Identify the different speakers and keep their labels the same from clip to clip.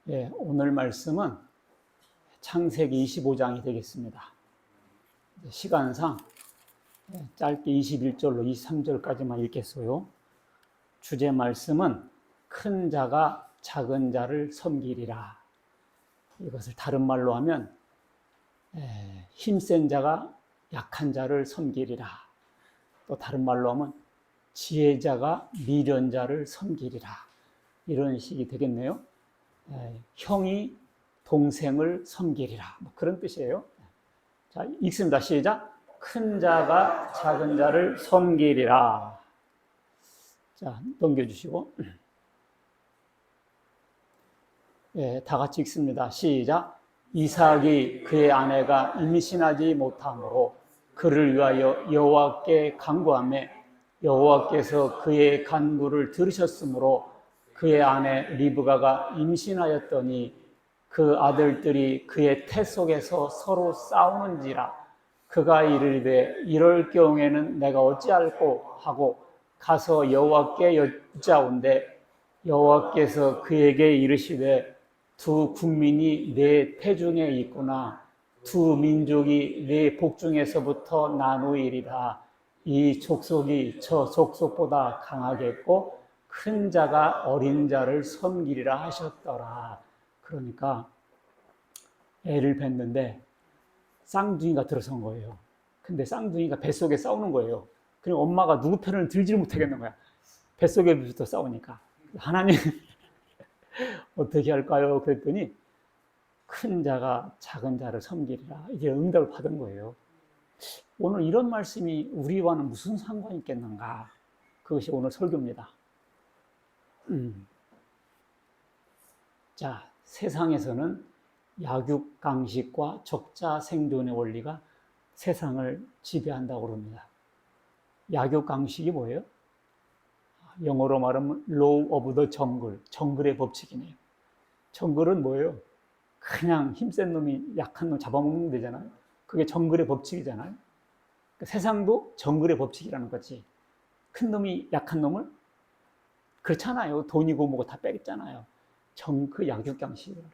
Speaker 1: 예, 오늘 말씀은 창세기 25장이 되겠습니다. 시간상 짧게 21절로 23절까지만 읽겠어요. 주제 말씀은 큰 자가 작은 자를 섬기리라. 이것을 다른 말로 하면 힘센 자가 약한 자를 섬기리라. 또 다른 말로 하면 지혜자가 미련자를 섬기리라. 이런 식이 되겠네요. 형이 동생을 섬기리라. 그런 뜻이에요. 자, 읽습니다. 시작. 큰 자가 작은 자를 섬기리라. 자, 넘겨주시고. 다 같이 읽습니다. 시작. 이삭이 그의 아내가 임신하지 못함으로 그를 위하여 여호와께 간구하며 여호와께서 그의 간구를 들으셨으므로 그의 아내 리브가가 임신하였더니 그 아들들이 그의 태 속에서 서로 싸우는지라. 그가 이르되 이럴 경우에는 내가 어찌할꼬 하고 가서 여호와께 여짜온대 여호와께서 그에게 이르시되 두 국민이 내 태중에 있구나. 두 민족이 내 복중에서부터 나누이리라. 이 족속이 저 족속보다 강하겠고 큰 자가 어린 자를 섬기리라 하셨더라. 그러니까 애를 뱄는데 쌍둥이가 들어선 거예요. 근데 쌍둥이가 뱃속에 싸우는 거예요. 그리고 엄마가 누구 편을 들지를 못하겠는 거야. 뱃속에부터 싸우니까. 하나님 어떻게 할까요? 그랬더니 큰 자가 작은 자를 섬기리라. 이게 응답을 받은 거예요. 오늘 이런 말씀이 우리와는 무슨 상관이 있겠는가? 그것이 오늘 설교입니다. 자, 세상에서는 약육강식과 적자생존의 원리가 세상을 지배한다고 그럽니다. 약육강식이 뭐예요? 영어로 말하면 Law of the Jungle, 정글의 법칙이네요. 정글은 뭐예요? 그냥 힘센 놈이 약한 놈 잡아먹는 데잖아요. 그게 정글의 법칙이잖아요. 그러니까 세상도 정글의 법칙이라는 거지. 큰 놈이 약한 놈을 그렇잖아요. 돈이고 뭐고 다 빼겠잖아요. 그 약육강식을.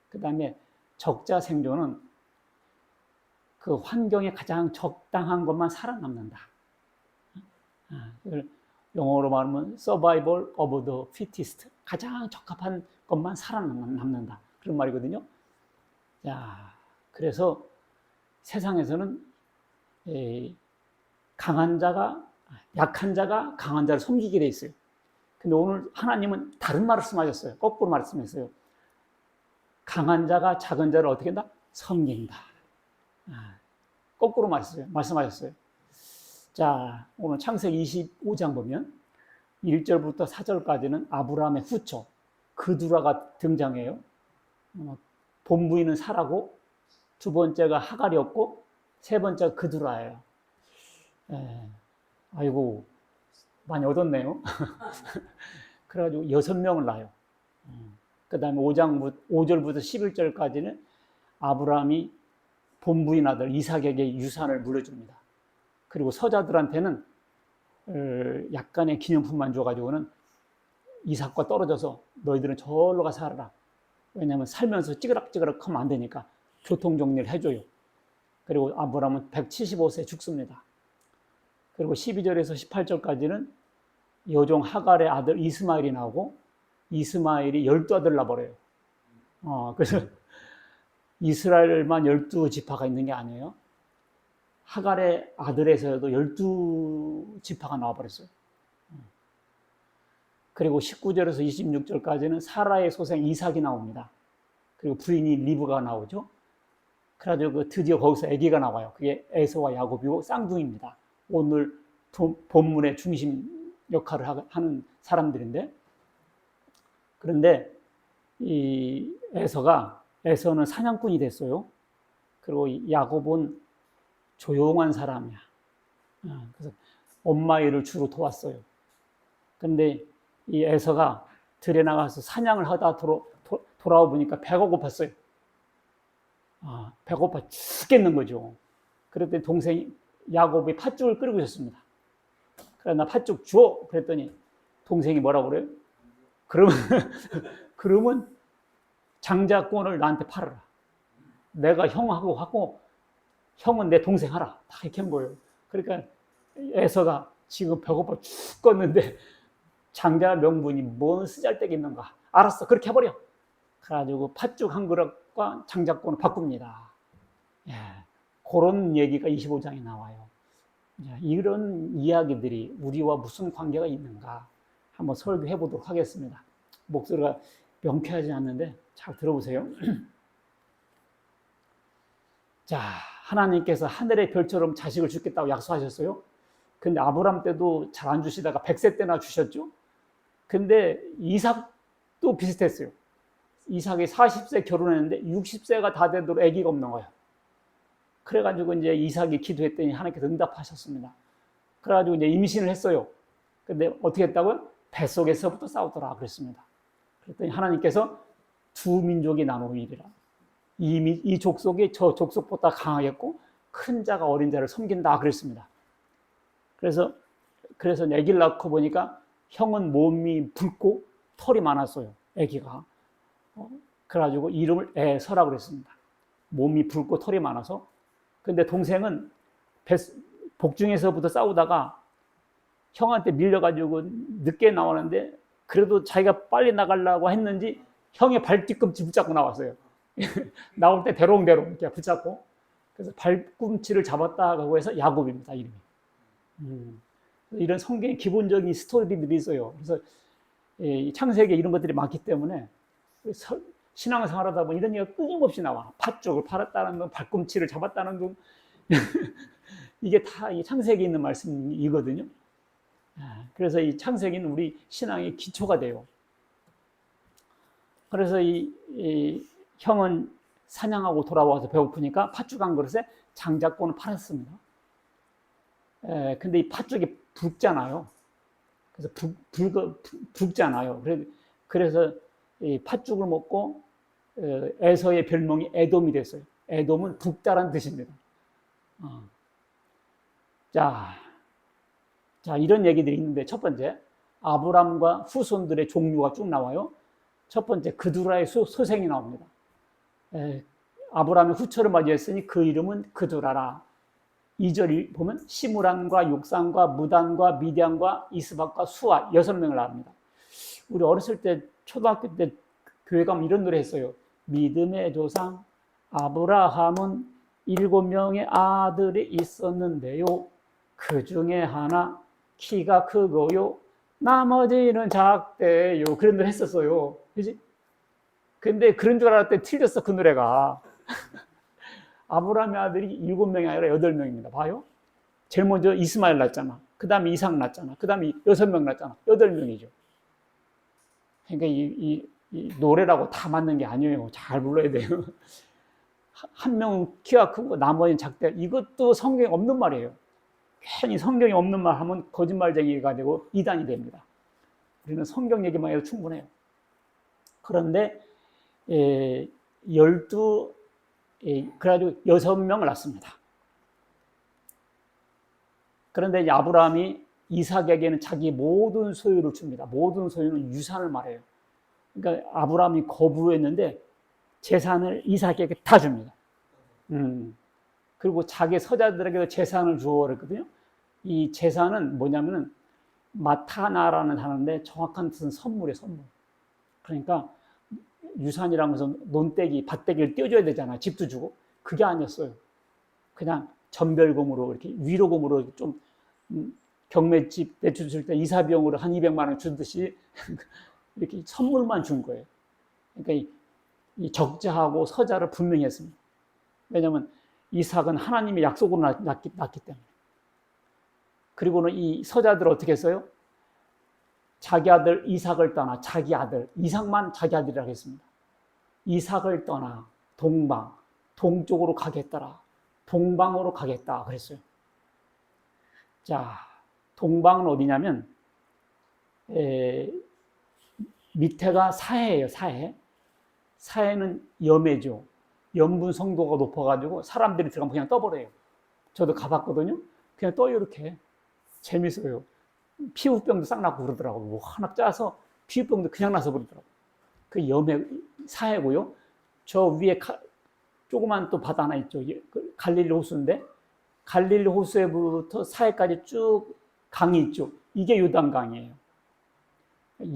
Speaker 1: 그 다음에 적자생존은 그 환경에 가장 적당한 것만 살아남는다. 영어로 말하면 survival of the fittest. 가장 적합한 것만 살아남는다. 그런 말이거든요. 자, 그래서 세상에서는 약한 자가 강한 자를 섬기게 돼 있어요. 근데 오늘 하나님은 다른 말씀하셨어요. 거꾸로 말씀했어요. 강한 자가 작은 자를 어떻게 한다? 섬긴다. 거꾸로 말씀하셨어요. 자, 오늘 창세기 25장 보면 1절부터 4절까지는 아브라함의 후처, 그두라가 등장해요. 본부인은 사라고, 두 번째가 하갈이었고, 세 번째가 그두라예요. 아이고, 많이 얻었네요. 그래가지고 6명을 낳아요. 그 다음에 5절부터 11절까지는 아브라함이 본부인 아들 이삭에게 유산을 물려줍니다. 그리고 서자들한테는 약간의 기념품만 줘가지고는 이삭과 떨어져서 너희들은 저리로 가서 살아라. 왜냐하면 살면서 찌그락찌그락 하면 안 되니까 교통정리를 해줘요. 그리고 아브라함은 175세에 죽습니다. 그리고 12절에서 18절까지는 여종 하갈의 아들 이스마엘이 나오고 이스마엘이 12아들 낳아버려요. 그래서 이스라엘만 12지파가 있는 게 아니에요. 하갈의 아들에서도 12지파가 나와버렸어요. 그리고 19절에서 26절까지는 사라의 소생 이삭이 나옵니다. 그리고 부인이 리브가 나오죠. 그래가지고 드디어 거기서 아기가 나와요. 그게 에서와 야곱이고 쌍둥이입니다. 오늘 본문의 중심 역할을 하는 사람들인데, 그런데 이 에서는 사냥꾼이 됐어요. 그리고 야곱은 조용한 사람이야. 그래서 엄마 일을 주로 도왔어요. 그런데 이 에서가 들에 나가서 사냥을 하다 돌아와 보니까 배가 고팠어요. 배고파 죽겠는 거죠. 그랬더니 동생이 야곱이 팥죽을 끓이고 있었습니다. 그래, 나 팥죽 줘. 그랬더니 동생이 뭐라고 그래요? 그러면 장자권을 나한테 팔아라. 내가 형하고 하고 형은 내 동생 하라. 다 이렇게 한 거예요. 그러니까 에서가 지금 배고파 죽겠는데 장자 명분이 뭔 쓰잘데기 있는가. 알았어. 그렇게 해버려. 그래가지고 팥죽 한 그릇과 장자권을 바꿉니다. 예, 그런 얘기가 25장에 나와요. 이런 이야기들이 우리와 무슨 관계가 있는가 한번 설교해 보도록 하겠습니다. 목소리가 명쾌하지 않는데 잘 들어보세요. 자, 하나님께서 하늘의 별처럼 자식을 주겠다고 약속하셨어요. 근데 아브람 때도 잘 안 주시다가 100세 때나 주셨죠. 근데 이삭도 비슷했어요. 이삭이 40세 결혼했는데 60세가 다 되도록 아기가 없는 거예요. 그래가지고 이제 이삭이 기도했더니 하나님께서 응답하셨습니다. 그래가지고 이제 임신을 했어요. 근데 어떻게 했다고요? 뱃속에서부터 싸우더라 그랬습니다. 그랬더니 하나님께서 두 민족이 나누리라. 이 족속이 저 족속보다 강하겠고 큰 자가 어린 자를 섬긴다 그랬습니다. 그래서 아기를 낳고 보니까 형은 몸이 붉고 털이 많았어요. 아기가. 그래가지고 이름을 에서라고 그랬습니다. 몸이 붉고 털이 많아서. 근데 동생은 복중에서부터 싸우다가 형한테 밀려가지고 늦게 나오는데 그래도 자기가 빨리 나가려고 했는지 형의 발뒤꿈치 붙잡고 나왔어요. 나올 때 대롱대롱 이렇게 붙잡고. 그래서 발꿈치를 잡았다고 해서 야곱입니다, 이름이. 이런 성경의 기본적인 스토리들이 있어요. 그래서 창세기에 이런 것들이 많기 때문에 신앙생활 하다 보면 이런 얘기가 끊임없이 나와. 팥죽을 팔았다는 건, 발꿈치를 잡았다는 건 이게 다 창세기에 있는 말씀이거든요. 그래서 이 창세기는 우리 신앙의 기초가 돼요. 그래서 이 형은 사냥하고 돌아와서 배고프니까 팥죽 한 그릇에 장자권을 팔았습니다. 근데 이 팥죽이 붉잖아요. 그래서 붉잖아요. 그래서 이 팥죽을 먹고 에서의 별명이 에돔이 됐어요. 에돔은 붉다란 뜻입니다. 자, 이런 얘기들이 있는데 첫 번째, 아브람과 후손들의 종류가 쭉 나와요. 첫 번째, 그두라의 소생이 나옵니다. 아브람의 후처를 맞이했으니 그 이름은 그두라라. 2절 보면 시므란과 욕산과 무단과 미디안과 이스박과 수아 6명을 나옵니다. 우리 어렸을 때 초등학교 때 교회 가면 이런 노래 했어요. 믿음의 조상 아브라함은 7명의 아들이 있었는데요. 그 중에 하나 키가 크고요. 나머지는 작대요. 그런 노래 했었어요. 그지? 근데 그런 줄 알았더니 틀렸어, 그 노래가. 아브라함의 아들이 7명이 아니라 8명입니다. 봐요. 제일 먼저 이스마엘 낳았잖아. 그 다음에 이삭 낳았잖아. 그 다음에 6명 낳았잖아. 8명이죠. 그러니까 이 노래라고 다 맞는 게 아니에요. 잘 불러야 돼요. 한 명은 키가 크고 나머지는 작대. 이것도 성경에 없는 말이에요. 괜히 성경에 없는 말 하면 거짓말쟁이가 되고 이단이 됩니다. 우리는 성경 얘기만 해도 충분해요. 그런데 그래가지고 6명을 낳습니다. 그런데 이제 아브라함이 이삭에게는 자기 모든 소유를 줍니다. 모든 소유는 유산을 말해요. 그러니까 아브라함이 거부했는데 재산을 이삭에게 다 줍니다. 그리고 자기 서자들에게도 재산을 주어 그랬거든요. 이 재산은 뭐냐면은 마타나라는 단어인데 정확한 뜻은 선물이에요, 선물. 그러니까 유산이라는 것은 논떼기, 밭떼기를 떼어줘야 되잖아요. 집도 주고. 그게 아니었어요. 그냥 전별금으로 이렇게 위로금으로 좀 경매집 대출 줄 때 이사비용으로 한 200만 원 주듯이 이렇게 선물만 준 거예요. 그러니까 이 적자하고 서자를 분명히 했습니다. 왜냐하면 이삭은 하나님의 약속으로 낳기 때문에. 그리고는 이 서자들 어떻게 했어요? 자기 아들 이삭을 떠나 자기 아들 이삭만 자기 아들이라고 했습니다. 이삭을 떠나 동쪽으로 가겠더라. 동방으로 가겠다 그랬어요. 자, 동방은 어디냐면 밑에가 사해예요. 사해는 염해죠. 염분 성도가 높아가지고 사람들이 들어가면 그냥 떠버려요. 저도 가봤거든요. 그냥 떠요 이렇게. 재밌어요. 피부병도 싹 나고 그러더라고요. 뭐 하나 짜서 피부병도 그냥 나서 그러더라고요. 그 사해고요. 저 위에 조그만 또 바다 하나 있죠. 갈릴리 호수인데 갈릴리 호수에부터 사해까지 쭉 강이 있죠. 이게 요단강이에요.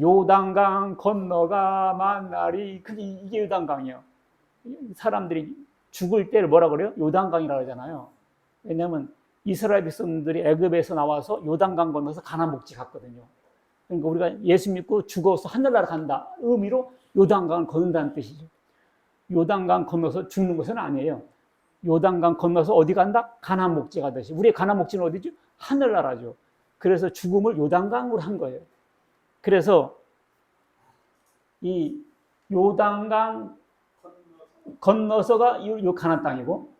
Speaker 1: 요단강 건너가 만나리. 이게 요단강이에요. 사람들이 죽을 때를 뭐라 그래요? 요단강이라고 하잖아요. 왜냐하면 이스라엘 백성들이 애굽에서 나와서 요단강 건너서 가나안 목지 갔거든요. 그러니까 우리가 예수 믿고 죽어서 하늘나라 간다 의미로 요단강을 건넌다는 뜻이죠. 요단강 건너서 죽는 것은 아니에요. 요단강 건너서 어디 간다? 가나안 목지 가듯이. 우리의 가나안 목지는 어디죠? 하늘나라죠. 그래서 죽음을 요단강으로 한 거예요. 그래서 이 요단강 건너서가 요 가나안 땅이고,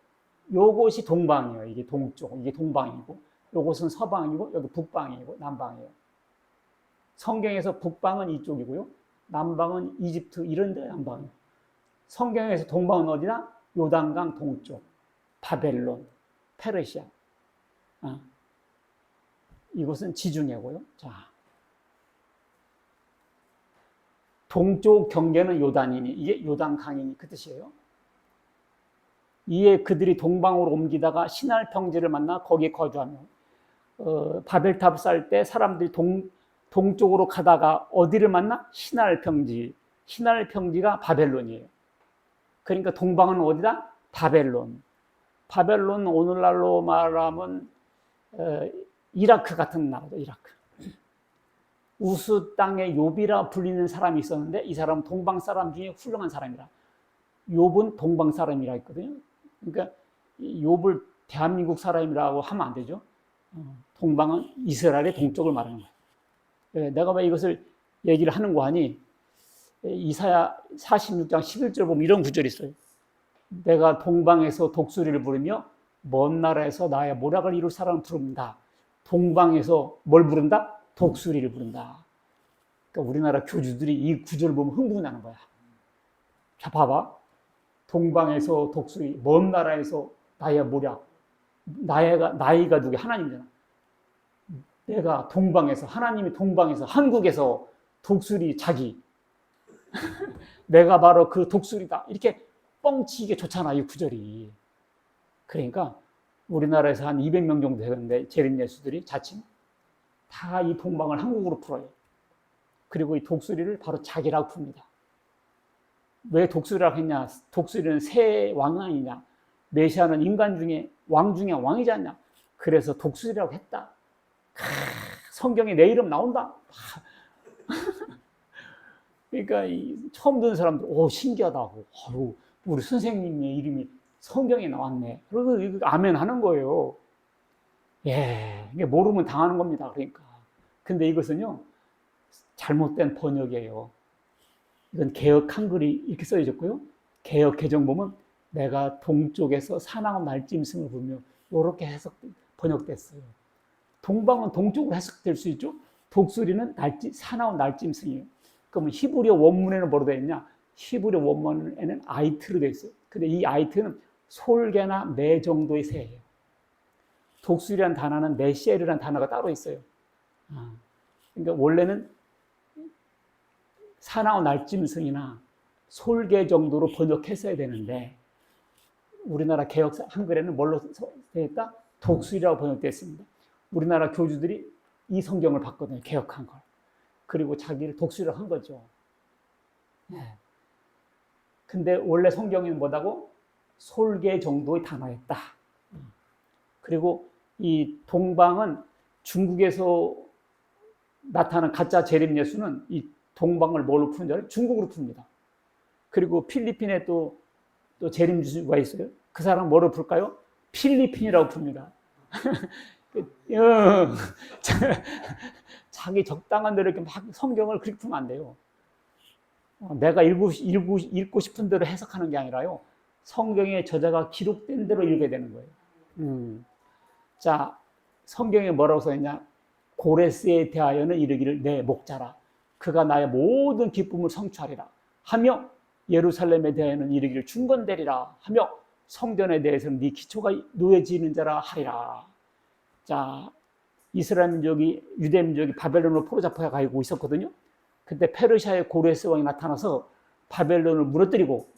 Speaker 1: 요곳이 동방이에요. 이게 동쪽, 이게 동방이고, 요곳은 서방이고, 여기 북방이고, 남방이에요. 성경에서 북방은 이쪽이고요, 남방은 이집트 이런 데 남방이에요. 성경에서 동방은 어디나? 요단강 동쪽, 바벨론, 페르시아. 이곳은 지중해고요. 자, 동쪽 경계는 요단이니, 이게 요단강이니 그 뜻이에요. 이에 그들이 동방으로 옮기다가 시날 평지를 만나 거기에 거주하며, 바벨탑 쌓을 때 사람들이 동쪽으로 가다가 어디를 만나? 시날 평지. 시날 평지가 바벨론이에요. 그러니까 동방은 어디다? 바벨론. 바벨론 오늘날로 말하면 이라크 같은 나라죠. 이라크. 우스 땅의 욥이라 불리는 사람이 있었는데 이 사람은 동방 사람 중에 훌륭한 사람이라. 욥은 동방 사람이라 했거든요. 그러니까 욥을 대한민국 사람이라고 하면 안 되죠. 동방은 이스라엘의 동쪽을 말하는 거예요. 내가 왜 이것을 얘기를 하는 거 하니, 이사야 46장 11절 보면 이런 구절이 있어요. 내가 동방에서 독수리를 부르며 먼 나라에서 나의 모략을 이룰 사람을 부른다. 동방에서 뭘 부른다? 독수리를 부른다. 그러니까 우리나라 교주들이 이 구절을 보면 흥분이 나는 거야. 자, 봐봐. 동방에서 독수리, 먼 나라에서 나의 모략. 나이가 누구야? 하나님이잖아. 내가 동방에서, 하나님이 동방에서, 한국에서 독수리 자기. 내가 바로 그 독수리다. 이렇게 뻥치게 좋잖아, 이 구절이. 그러니까 우리나라에서 한 200명 정도 되는데 재림예수들이 자칭 다 이 동방을 한국으로 풀어요. 그리고 이 독수리를 바로 자기라고 풉니다. 왜 독수리라고 했냐? 독수리는 새 왕 아니냐? 메시아는 인간 중에 왕 중에 왕이지 않냐? 그래서 독수리라고 했다. 성경에 내 이름 나온다. 그러니까 처음 듣는 사람들, 오, 신기하다고. 우리 선생님의 이름이 성경에 나왔네. 그리고 이거 아멘 하는 거예요. 예, 이게 모르면 당하는 겁니다. 그러니까. 근데 이것은요, 잘못된 번역이에요. 이건 개역 한글이 이렇게 써있고요. 개역 개정 보면 내가 동쪽에서 사나운 날짐승을 부르며 이렇게 번역됐어요. 동방은 동쪽으로 해석될 수 있죠. 독수리는 사나운 날짐승이에요. 그러면 히브리어 원문에는 뭐로 되어 있냐? 히브리어 원문에는 아이트로 되어 있어요. 근데 이 아이트는 솔개나 매 정도의 새예요. 독수리라는 단어는 메시엘이라는 단어가 따로 있어요. 그러니까 원래는 사나운 날짐승이나 솔개 정도로 번역했어야 되는데 우리나라 개역 한글에는 뭘로 되어 있다? 독수리라고 번역됐습니다. 우리나라 교주들이 이 성경을 봤거든요. 개역한 걸. 그리고 자기를 독수리라고 한 거죠. 근데 원래 성경에는 뭐다고? 솔개 정도의 단어였다. 그리고 이 동방은 중국에서 나타난 가짜 재림 예수는 이 동방을 뭘로 푸는 줄 알아요? 중국으로 풉니다. 그리고 필리핀에 또 재림 예수가 있어요. 그 사람 뭐로 풀까요? 필리핀이라고 풉니다. 자기 적당한 대로 이렇게 막 성경을 그렇게 풀면 안 돼요. 내가 읽고 싶은 대로 해석하는 게 아니라요. 성경의 저자가 기록된 대로 읽어야 되는 거예요. 자, 성경에 뭐라고 써있냐? 고레스에 대하여는 이르기를 내 목자라. 그가 나의 모든 기쁨을 성취하리라. 하며 예루살렘에 대하여는 이르기를 중건되리라. 하며 성전에 대해서는 네 기초가 놓여지는 자라 하리라. 자, 이스라엘 민족이, 유대 민족이 바벨론으로 포로잡혀 가고 있었거든요. 그때 페르시아의 고레스 왕이 나타나서 바벨론을 무너뜨리고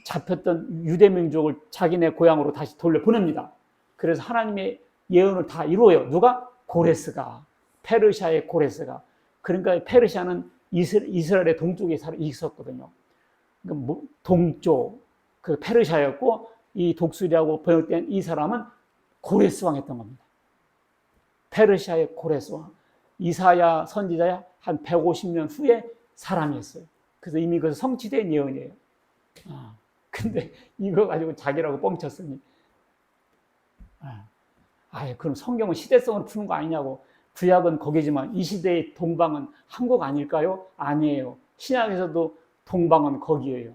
Speaker 1: 잡혔던 유대 민족을 자기네 고향으로 다시 돌려보냅니다. 그래서 하나님의 예언을 다 이루어요. 누가? 고레스가. 페르시아의 고레스가. 그러니까 페르시아는 이스라엘의 동쪽에 있었거든요. 동쪽 그 페르시아였고, 이 독수리라고 번역된 이 사람은 고레스 왕이었던 겁니다. 페르시아의 고레스 왕. 이사야 선지자야 한 150년 후에 사람이었어요. 그래서 이미 그 성취된 예언이에요. 근데 이거 가지고 자기라고 뻥쳤으니, 그럼 성경은 시대성으로 푸는 거 아니냐고. 구약은 거기지만 이 시대의 동방은 한국 아닐까요? 아니에요. 신약에서도 동방은 거기예요.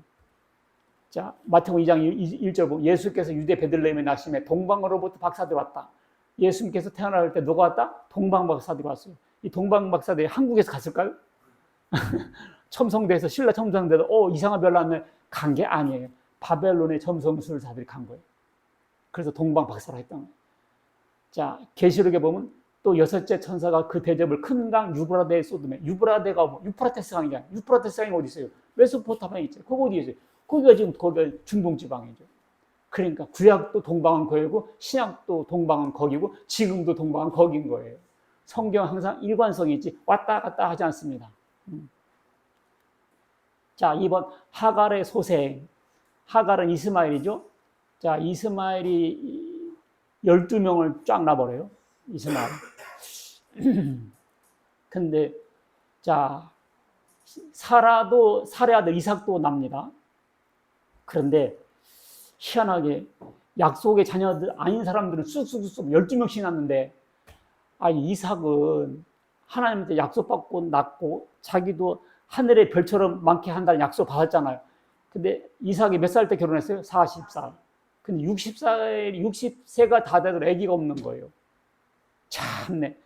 Speaker 1: 자, 마태복음 2장 1절 보면 예수께서 유대 베들레헴에 나심에 동방으로부터 박사들이 왔다. 예수님께서 태어날 때 누가 왔다? 동방 박사들이 왔어요. 이 동방 박사들이 한국에서 갔을까요? 첨성대에서 신라 첨성대에서 이상한 별로 왔네 간 게 아니에요. 바벨론의 점성술사들이 간 거예요. 그래서 동방 박사라 했던 거예요. 자, 계시록에 보면 또 여섯째 천사가 그 대접을 큰 강 유브라데에 쏟으며, 유브라데가 뭐 유프라테스 강이야. 유프라테스 강이 어디 있어요? 메소포타미아에 있죠. 거기 어디 있어요? 거기가 지금 거기가 중동 지방이죠. 그러니까 구약도 동방은 거기고 신약도 동방은 거기고 지금도 동방은 거긴 거예요. 성경 항상 일관성이 있지 왔다 갔다 하지 않습니다. 자, 2번 하갈의 소생. 하갈은 이스마엘이죠. 자, 이스마엘이 12명을 쫙 놔버려요. 이스마엘. 근데 자, 사라의 아들 이삭도 납니다. 그런데 희한하게 약속의 자녀들 아닌 사람들은 쑥쑥쑥 12명씩 낳는데, 이삭은 하나님한테 약속받고 낳고 자기도 하늘의 별처럼 많게 한다는 약속 받았잖아요. 근데 이삭이 몇 살 때 결혼했어요? 40살. 근데 60세가 다 돼도 아기가 없는 거예요. 참네.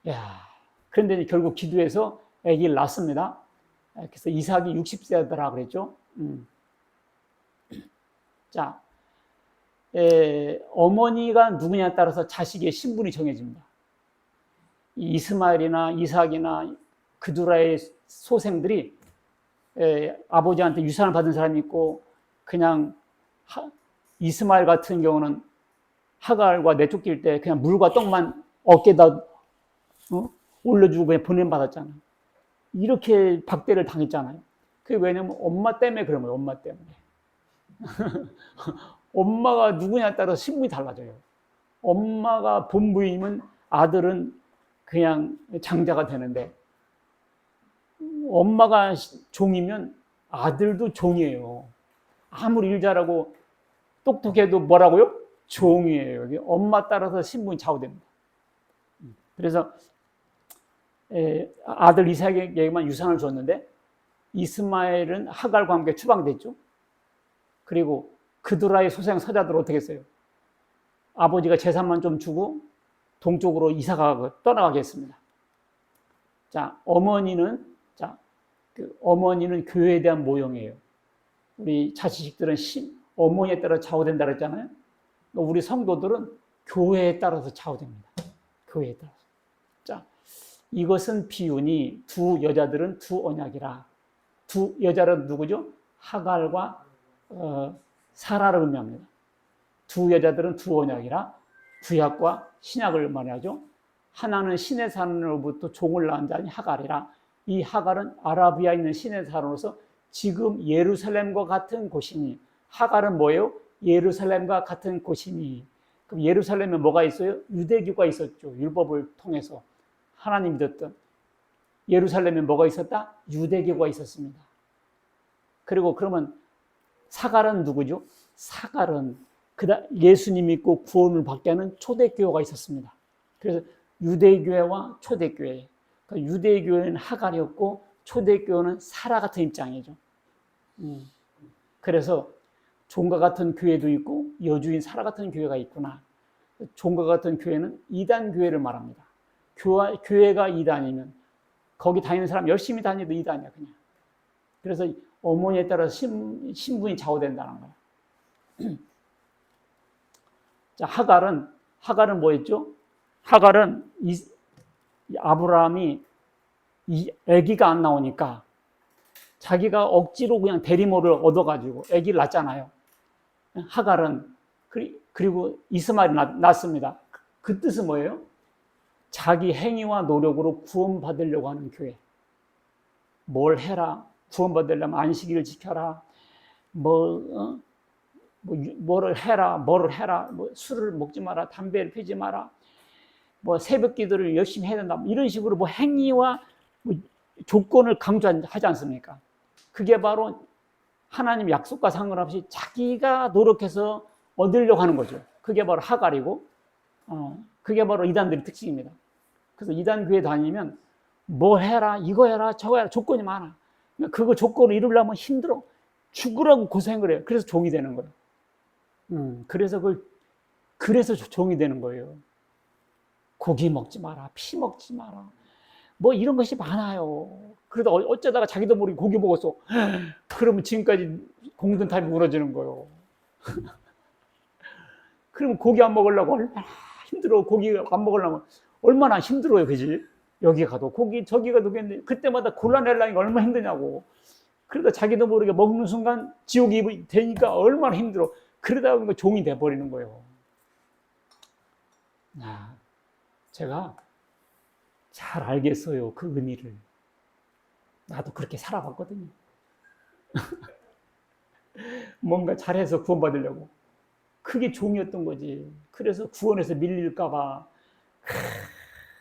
Speaker 1: 야, 그런데 결국 기도해서 아기를 낳습니다. 그래서 이삭이 60세더라 그랬죠. 자, 어머니가 누구냐에 따라서 자식의 신분이 정해집니다. 이스마엘이나 이삭이나 그두라의 소생들이 아버지한테 유산을 받은 사람이 있고, 그냥 이스마엘 같은 경우는 하갈과 내쫓길 때 그냥 물과 떡만 어깨에다 올려주고 그냥 보냄받았잖아요. 이렇게 박대를 당했잖아요. 그게 왜냐면 엄마 때문에 그런 거예요. 엄마 때문에. 엄마가 누구냐에 따라서 신분이 달라져요. 엄마가 본부이면 아들은 그냥 장자가 되는데, 엄마가 종이면 아들도 종이에요. 아무리 일 잘하고 똑똑해도 뭐라고요? 종이에요. 엄마 따라서 신분이 좌우됩니다. 그래서 아들 이삭에게만 유산을 줬는데, 이스마엘은 하갈과 함께 추방됐죠. 그리고 그두라의 소생 서자들은 어떻게 했어요? 아버지가 재산만 좀 주고 동쪽으로 이사가 떠나가게 했습니다. 자, 어머니는 교회에 대한 모형이에요. 우리 자식들은 어머니에 따라 좌우된다 그랬잖아요. 우리 성도들은 교회에 따라서 좌우됩니다. 교회에 따라서. 자, 이것은 비유니 두 여자들은 두 언약이라. 두 여자는 누구죠? 하갈과 사라를 의미합니다. 두 여자들은 두 언약이라 구약과 신약을 말하죠. 하나는 신의 산으로부터 종을 낳은 자니 하갈이라. 이 하갈은 아라비아에 있는 신의 산으로서 지금 예루살렘과 같은 곳이니. 하갈은 뭐예요? 예루살렘과 같은 곳이니. 그럼 예루살렘에 뭐가 있어요? 유대교가 있었죠. 율법을 통해서 하나님 믿었던. 예루살렘에 뭐가 있었다? 유대교가 있었습니다. 그리고 그러면 사갈은 누구죠? 사갈은 예수님 믿고 구원을 받게 하는 초대교회가 있었습니다. 그래서 유대교회와 초대교회. 그러니까 유대교회는 하갈이었고 초대교회는 사라 같은 입장이죠. 그래서 종과 같은 교회도 있고 여주인 사라 같은 교회가 있구나. 종과 같은 교회는 이단 교회를 말합니다. 교회가 이단이면 거기 다니는 사람 열심히 다니도 이단이야 그냥. 그래서 어머니에 따라서 신분이 좌우된다는 거야. 자, 하갈은 뭐였죠? 하갈은 아브라함이 이 아기가 안 나오니까 자기가 억지로 그냥 대리모를 얻어가지고 아기를 낳잖아요. 하갈은. 그리고 이스마엘이 낳습니다. 그 뜻은 뭐예요? 자기 행위와 노력으로 구원받으려고 하는 교회. 뭘 해라. 구원받으려면 안식일을 지켜라. 뭐를 해라. 뭐 술을 먹지 마라. 담배를 피지 마라. 뭐 새벽 기도를 열심히 해야 된다. 이런 식으로 뭐 행위와 뭐 조건을 강조하지 않습니까? 그게 바로 하나님 약속과 상관없이 자기가 노력해서 얻으려고 하는 거죠. 그게 바로 하갈이고, 그게 바로 이단들의 특징입니다. 그래서 이단 교회 다니면 뭐 해라, 이거 해라, 저거 해라, 조건이 많아. 그거 조건을 이루려면 힘들어. 죽으라고 고생을 해요. 그래서 종이 되는 거예요. 그래서 종이 되는 거예요. 고기 먹지 마라, 피 먹지 마라. 뭐 이런 것이 많아요. 그러다 어쩌다가 자기도 모르게 고기 먹었어. 그러면 지금까지 공든탑이 무너지는 거예요. 그러면 고기 안 먹으려고 얼마나 힘들어. 고기 안 먹으려면 얼마나 힘들어요. 그지? 여기 가도 고기 저기 가도 괜찮은데 그때마다 골라내려니까 얼마나 힘드냐고. 그러다 자기도 모르게 먹는 순간 지옥이 되니까 얼마나 힘들어. 그러다 보니까 종이 돼버리는 거예요. 제가 잘 알겠어요. 그 의미를. 나도 그렇게 살아봤거든요. 뭔가 잘해서 구원받으려고. 그게 종이었던 거지. 그래서 구원에서 밀릴까봐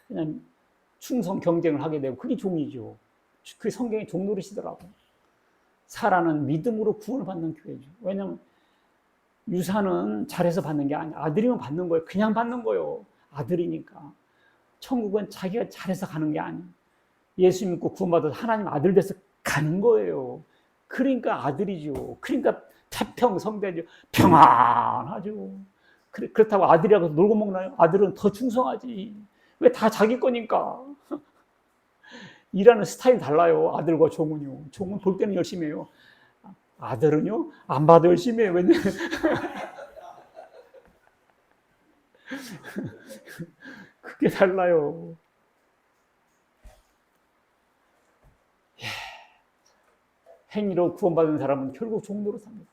Speaker 1: 그냥 충성 경쟁을 하게 되고 그게 종이죠. 그게 성경의 종노릇이더라고. 사라는 믿음으로 구원을 받는 교회죠. 왜냐하면 유산은 잘해서 받는 게 아니야. 아들이면 받는 거예요. 그냥 받는 거예요. 아들이니까. 천국은 자기가 잘해서 가는 게 아니에요. 예수 믿고 구원받아서 하나님 아들 돼서 가는 거예요. 그러니까 아들이죠. 그러니까 태평성대죠. 평안하죠. 그렇다고 아들이라고 놀고 먹나요? 아들은 더 충성하지. 왜 다 자기 거니까. 일하는 스타일이 달라요. 아들과 종은요. 종은 볼 때는 열심히 해요. 아들은요? 안 봐도 열심히 해요. 왜냐면 그게 달라요. 행위로 구원받은 사람은 결국 종노릇 합니다.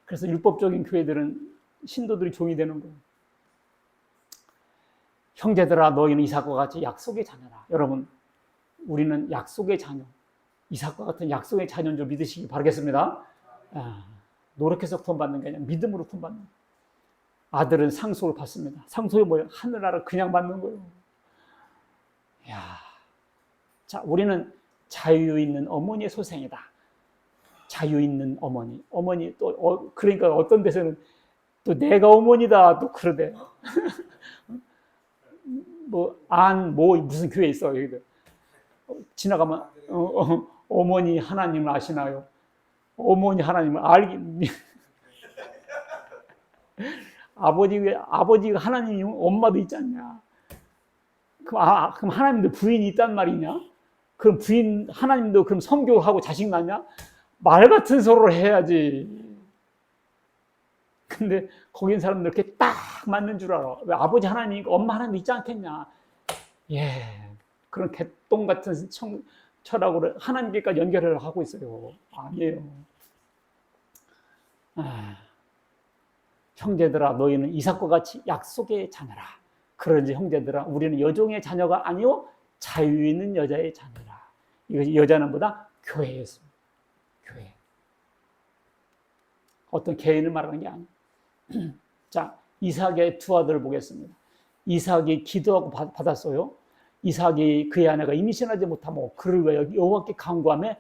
Speaker 1: 그래서 율법적인 교회들은 신도들이 종이 되는 거예요. 형제들아 너희는 이삭과 같이 약속의 자녀라. 여러분 우리는 약속의 자녀, 이삭과 같은 약속의 자녀인 줄 믿으시기 바라겠습니다. 노력해서 구원받는 게 아니라 믿음으로 구원받는 거예요. 아들은 상속을 받습니다. 상속이 뭐예요? 하늘나라를 그냥 받는 거예요. 자, 우리는 자유 있는 어머니의 소생이다. 자유 있는 어머니. 어머니 또 그러니까 어떤 데서는 또 내가 어머니다 또 그러대. 무슨 교회 있어 여기도. 지나가면 어머니 하나님을 아시나요? 어머니 하나님을 아버지가 하나님 엄마도 있지 않냐? 그럼 하나님도 부인이 있단 말이냐? 그럼 부인 하나님도 그럼 성교하고 자식 낳냐? 말 같은 소리를 해야지. 근데 거기 있는 사람들 이렇게 딱 맞는 줄 알아. 왜 아버지 하나님, 엄마 하나님 있지 않겠냐? 그런 개똥 같은 철학으로 하나님께까지 연결을 하고 있어요. 아니에요. 형제들아 너희는 이삭과 같이 약속의 자녀라. 그런지 형제들아 우리는 여종의 자녀가 아니요 자유 있는 여자의 자녀라. 이것이 여자는 보다 교회였습니다. 교회. 어떤 개인을 말하는 게 아니에요. 자, 이삭의 두 아들을 보겠습니다. 이삭이 기도하고 받았어요. 이삭이 그의 아내가 임신하지 못하고 그를 위하여 여호와께 간구하며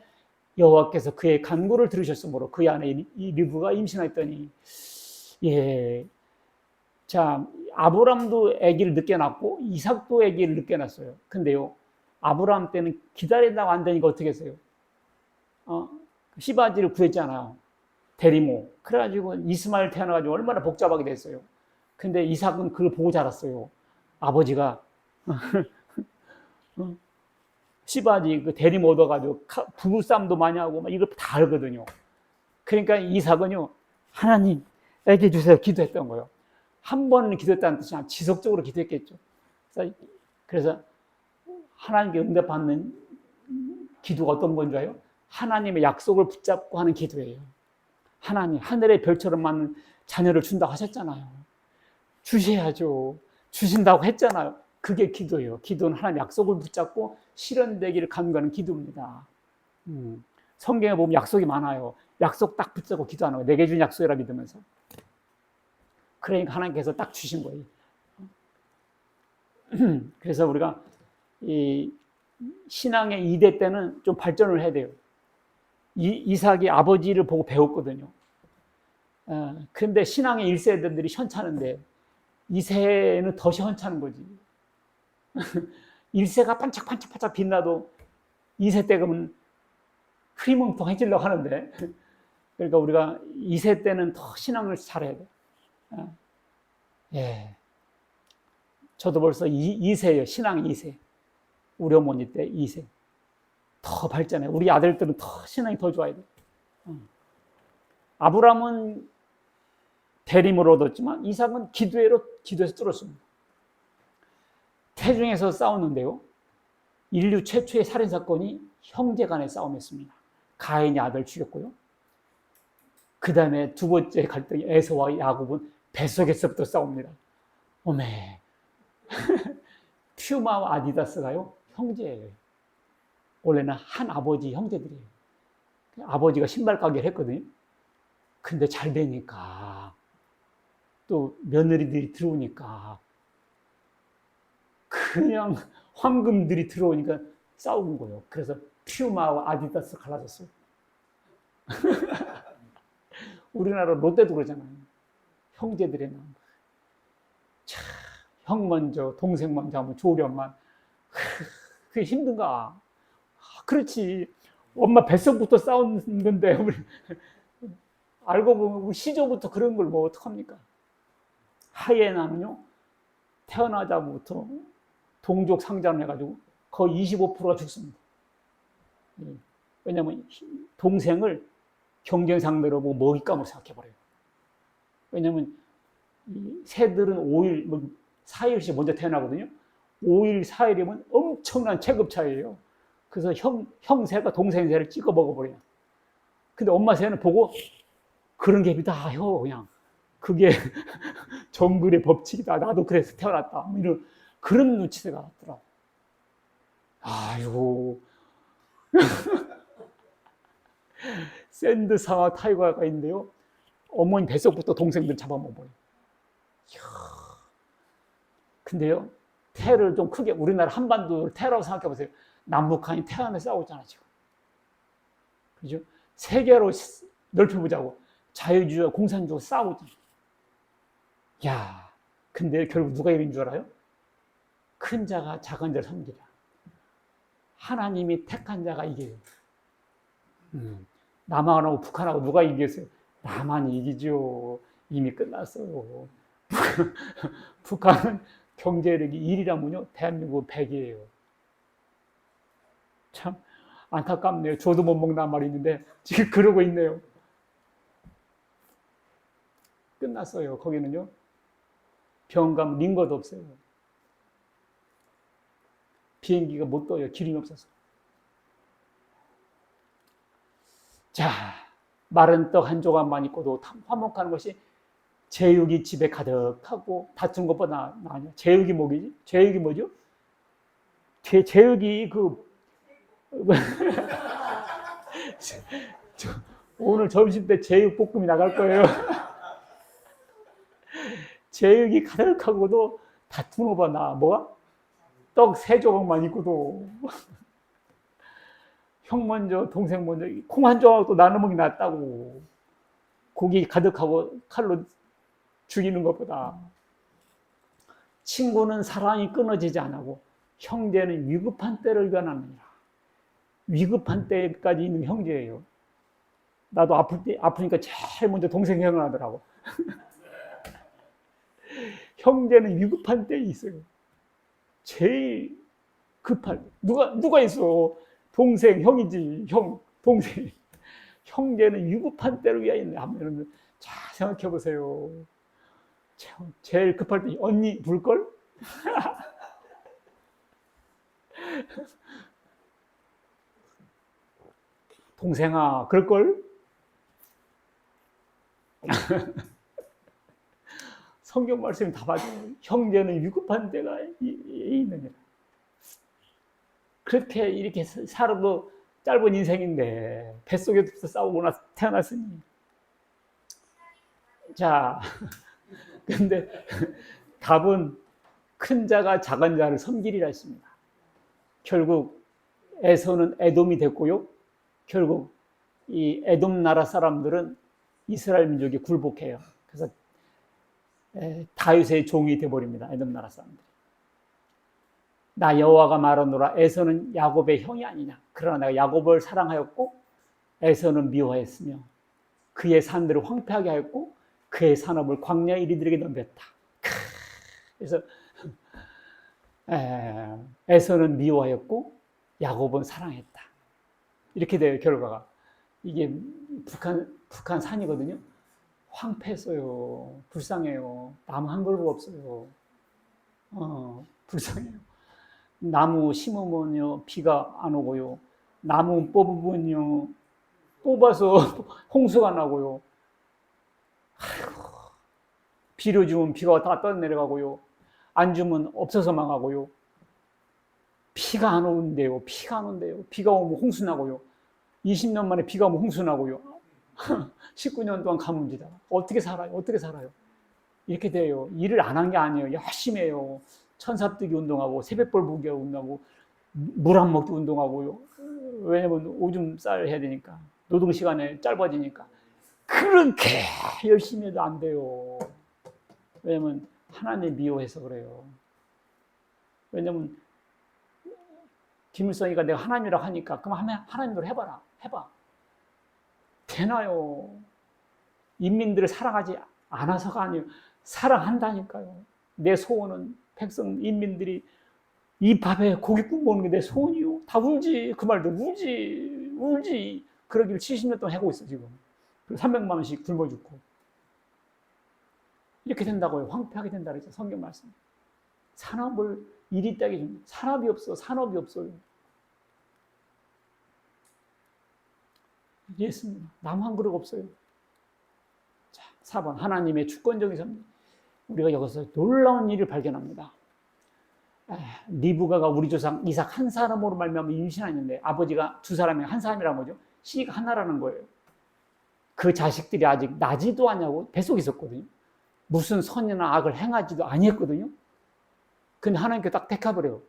Speaker 1: 여호와께서 그의 간구를 들으셨으므로 그의 아내 리브가 임신했더니 자, 아브람도 아기를 늦게 낳고 이삭도 아기를 늦게 낳았어요. 근데요, 아브람 때는 기다린다고 안 되니까 어떻게 했어요? 시바지를 구했잖아요. 대리모. 그래가지고 이스마엘 태어나가지고 얼마나 복잡하게 됐어요. 근데 이삭은 그걸 보고 자랐어요. 아버지가 시바지 그 대리모 얻어가지고 부부싸움도 많이 하고 막 이걸 다 알거든요. 그러니까 이삭은요, 하나님 애기 주세요 기도했던 거예요. 한 번은 기도했다는 뜻이 아니라 지속적으로 기도했겠죠. 그래서 하나님께 응답받는 기도가 어떤 건 줄 알아요? 하나님의 약속을 붙잡고 하는 기도예요. 하나님, 하늘의 별처럼 많은 자녀를 준다고 하셨잖아요. 주셔야죠. 주신다고 했잖아요. 그게 기도예요. 기도는 하나님 약속을 붙잡고 실현되기를 간구하는 기도입니다. 성경에 보면 약속이 많아요. 약속 딱 붙잡고 기도하는 거예요. 내게 준 약속이라 믿으면서. 그러니까 하나님께서 딱 주신 거예요. 그래서 우리가 이 신앙의 2대 때는 좀 발전을 해야 돼요. 이삭이 아버지를 보고 배웠거든요. 근데 신앙의 1세대들이 현찮은데 2세는 더 현찮은 거지. 1세가 반짝반짝 빛나도 2세 때 그러면 흐리멍텅해지려고 하는데, 그러니까 우리가 2세 때는 더 신앙을 잘해야 돼. 예. 저도 벌써 2세예요. 신앙 2세. 우리 어머니 때 2세. 더 발전해. 우리 아들들은 더 신앙이 더 좋아야 돼. 아브라함은 대림을 얻었지만 이삭은 기도에서 뚫었습니다. 태중에서 싸웠는데요. 인류 최초의 살인사건이 형제간의 싸움이었습니다. 가인이 아들 죽였고요. 그 다음에 두 번째 갈등이 에서와 야곱은 뱃속에서부터 싸웁니다. 오메. 퓨마와 아디다스가요, 형제예요. 원래는 한 아버지 형제들이에요. 아버지가 신발 가게를 했거든요. 근데 잘 되니까, 또 며느리들이 들어오니까, 그냥 황금들이 들어오니까 싸우는 거예요. 그래서 퓨마와 아디다스 갈라졌어요. 우리나라 롯데도 그러잖아요. 형제들의 남. 참, 형 먼저, 동생 먼저 하면 조련만. 그게 힘든가? 그렇지. 엄마 뱃속부터 싸웠는데, 우리 알고 보면 우리 시조부터 그런 걸 뭐 어떡합니까? 하이에나는요, 태어나자부터 동족 상장을 해가지고 거의 25%가 죽습니다. 왜냐하면 동생을 경쟁 상대로 보고 먹잇감으로 생각해버려요. 왜냐하면 새들은 5일, 4일씩 먼저 태어나거든요. 5일, 4일이면 엄청난 체급차이예요. 그래서 형새가 동생 새를 찍어 먹어버려요. 근데 엄마 새는 보고 그런 게 있다 해요. 그냥 그게 정글의 법칙이다. 나도 그래서 태어났다. 이런 그런 눈치가 있더라고. 아이고. 샌드사와 타이거가 있는데요. 어머니 뱃속부터 동생들 잡아먹어요. 근데요, 태를 좀 크게, 우리나라 한반도를 태라고 생각해보세요. 남북한이 태안에 싸우잖아, 지금. 그죠? 세계로 넓혀보자고. 자유주의와 공산주의가 싸우잖아. 야, 근데 결국 누가 이긴 줄 알아요? 큰 자가 작은 자를 섬기라. 하나님이 택한 자가 이겨요. 남한하고 북한하고 누가 이겼어요? 남한이 이기죠. 이미 끝났어요. 북한은 경제력이 1위라면요, 대한민국은 100이에요. 참 안타깝네요. 저도 못 먹는 말이 있는데 지금 그러고 있네요. 끝났어요. 거기는요, 병 가면 링거도 없어요. 비행기가 못 떠요. 기름이 없어서. 자, 마른 떡 한 조각만 있고도 화목하는 것이 제육이 집에 가득하고 다툰 것보다 나아요. 제육이 뭐지? 제육이 뭐죠? 제육이 오늘 점심 때 제육볶음이 나갈 거예요. 제육이 가득하고도 다툰 것보다 나아. 뭐가? 떡 3조각만 있고도. 형 먼저, 동생 먼저, 콩 한 조각도 나눠 먹기 낫다고. 고기 가득하고 칼로 죽이는 것보다. 친구는 사랑이 끊어지지 않고 형제는 위급한 때를 견하느니라. 위급한 때까지 있는 형제예요. 나도 아프니까 제일 먼저 동생 생각나더라고. 형제는 위급한 때에 있어요. 제일 급할 때. 누가 있어? 동생, 형이지. 형, 동생. 형제는 위급한 때를 위하여 있네. 하면 잘 생각해 보세요. 제일 급할 때 언니 불걸? 동생아, 그럴걸? 성경 말씀이 다 봐줘. 형제는 위급한 데가 있느니라. 그렇게 이렇게 살아도 짧은 인생인데 뱃속에서 싸우고 나서 태어났으니. 자, 근데 답은 큰 자가 작은 자를 섬기리라 했습니다. 결국 에서는 에돔이 됐고요. 결국 이 에돔 나라 사람들은 이스라엘 민족이 굴복해요. 그래서 다윗의 종이 되어버립니다. 에돔 나라 사람들이. 나 여호와가 말하노라, 에서는 야곱의 형이 아니냐. 그러나 내가 야곱을 사랑하였고 에서는 미워했으며 그의 산들을 황폐하게 하였고 그의 산업을 광야의 이리들에게 넘겼다. 그래서 에서는 미워했고 야곱은 사랑했다. 이렇게 돼요, 결과가. 이게 북한 산이거든요. 황폐했어요. 불쌍해요. 나무 한 그루가 없어요. 불쌍해요. 나무 심으면요 비가 안 오고요. 나무 뽑으면요 뽑아서 홍수가 나고요. 아이고, 비료 주면 비가 다 떠내려가고요. 안 주면 없어서 망하고요. 비가 안 오는데요. 비가 안 온대요. 비가 오면 홍수 나고요. 20년 만에 비가 오면 홍수 나고요. 19년 동안 가뭄지다. 어떻게 살아요? 어떻게 살아요? 이렇게 돼요. 일을 안 한 게 아니에요. 열심히 해요. 천삽뜨기 운동하고 새벽벌 보기 운동하고 물 안 먹기 운동하고요. 왜냐면 오줌 쌀 해야 되니까. 노동 시간에 짧아지니까. 그렇게 열심히 해도 안 돼요. 왜냐면 하나님 미워해서 그래요. 왜냐면 김일성이가 내가 하나님이라고 하니까 그럼 하나님대로 해봐라. 해봐. 되나요? 인민들을 사랑하지 않아서가 아니에요. 사랑한다니까요. 내 소원은 백성, 인민들이 이 밥에 고기 구워 먹는 게 내 소원이요. 다 울지. 그 말도 울지. 그러기를 70년 동안 하고 있어, 지금. 300만 원씩 굶어 죽고. 이렇게 된다고요. 황폐하게 된다 그랬죠. 성경 말씀. 산업을 이리 따게 줍니다. 산업이 없어. 산업이 없어요. 이해했습니다. 나무 한 그릇 없어요. 자, 4번. 하나님의 주권적인 섭리. 우리가 여기서 놀라운 일을 발견합니다. 리브가가 우리 조상 이삭 한 사람으로 말미암아 임신했는데 아버지가 두 사람이 한 사람이란 거죠. 씨가 하나라는 거예요. 그 자식들이 아직 나지도 않냐고 뱃속에 있었거든요. 무슨 선이나 악을 행하지도 아니했거든요. 근데 하나님께 딱 택해버려요.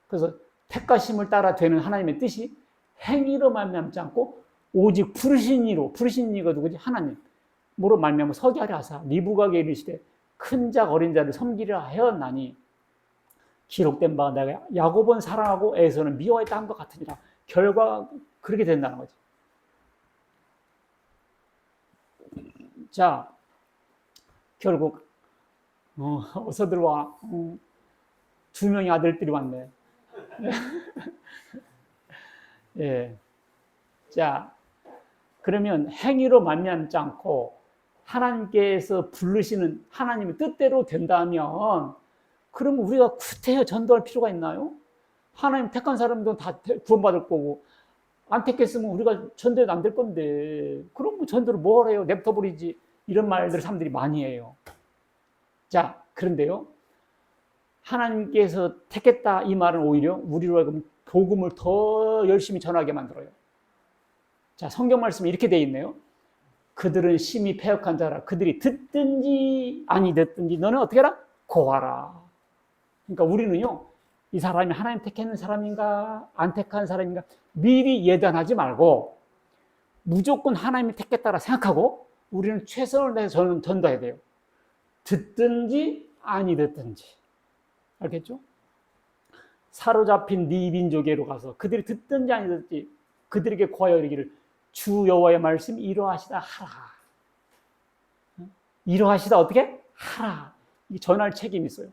Speaker 1: 그래서 택하심을 따라 되는 하나님의 뜻이 행위로 말미암지 않고 오직 부르신 이가 누구지? 하나님. 뭐로 말미암아 서기하리 하사 리브가에게 이르시되 큰 자 어린 자를 섬기려 하였나니 기록된 바가 내가 야곱은 사랑하고 에서는 미워했다 한 것 같으니라. 결과가 그렇게 된다는 거죠. 자, 결국 어서 들어와. 2명의 아들들이 왔네. 예. 자, 그러면 행위로 말미암지 않고 하나님께서 부르시는 하나님의 뜻대로 된다면 그러면 우리가 구태여 전도할 필요가 있나요? 하나님 택한 사람들은 다 구원받을 거고 안 택했으면 우리가 전도해도 안 될 건데 그럼 뭐 전도를 뭘 해요? 냅둬버리지. 이런 말들을 사람들이 많이 해요. 자, 그런데요. 하나님께서 택했다 이 말은 오히려 우리로 복음을 더 열심히 전하게 만들어요. 자, 성경 말씀이 이렇게 돼 있네요. 그들은 심히 패역한 자라. 그들이 듣든지 아니 듣든지 너는 어떻게 하라? 고하라. 그러니까 우리는요. 이 사람이 하나님 택했는 사람인가 안 택한 사람인가 미리 예단하지 말고 무조건 하나님이 택했다라 생각하고 우리는 최선을 다해서 전도해야 돼요. 듣든지 아니 듣든지. 알겠죠? 사로잡힌 네 민족에로 가서 그들이 듣든지 아니 듣든지 그들에게 고하여 이르기를 주 여호와의 말씀 이러하시다 하라. 이러하시다 어떻게? 하라. 이 전할 책임이 있어요.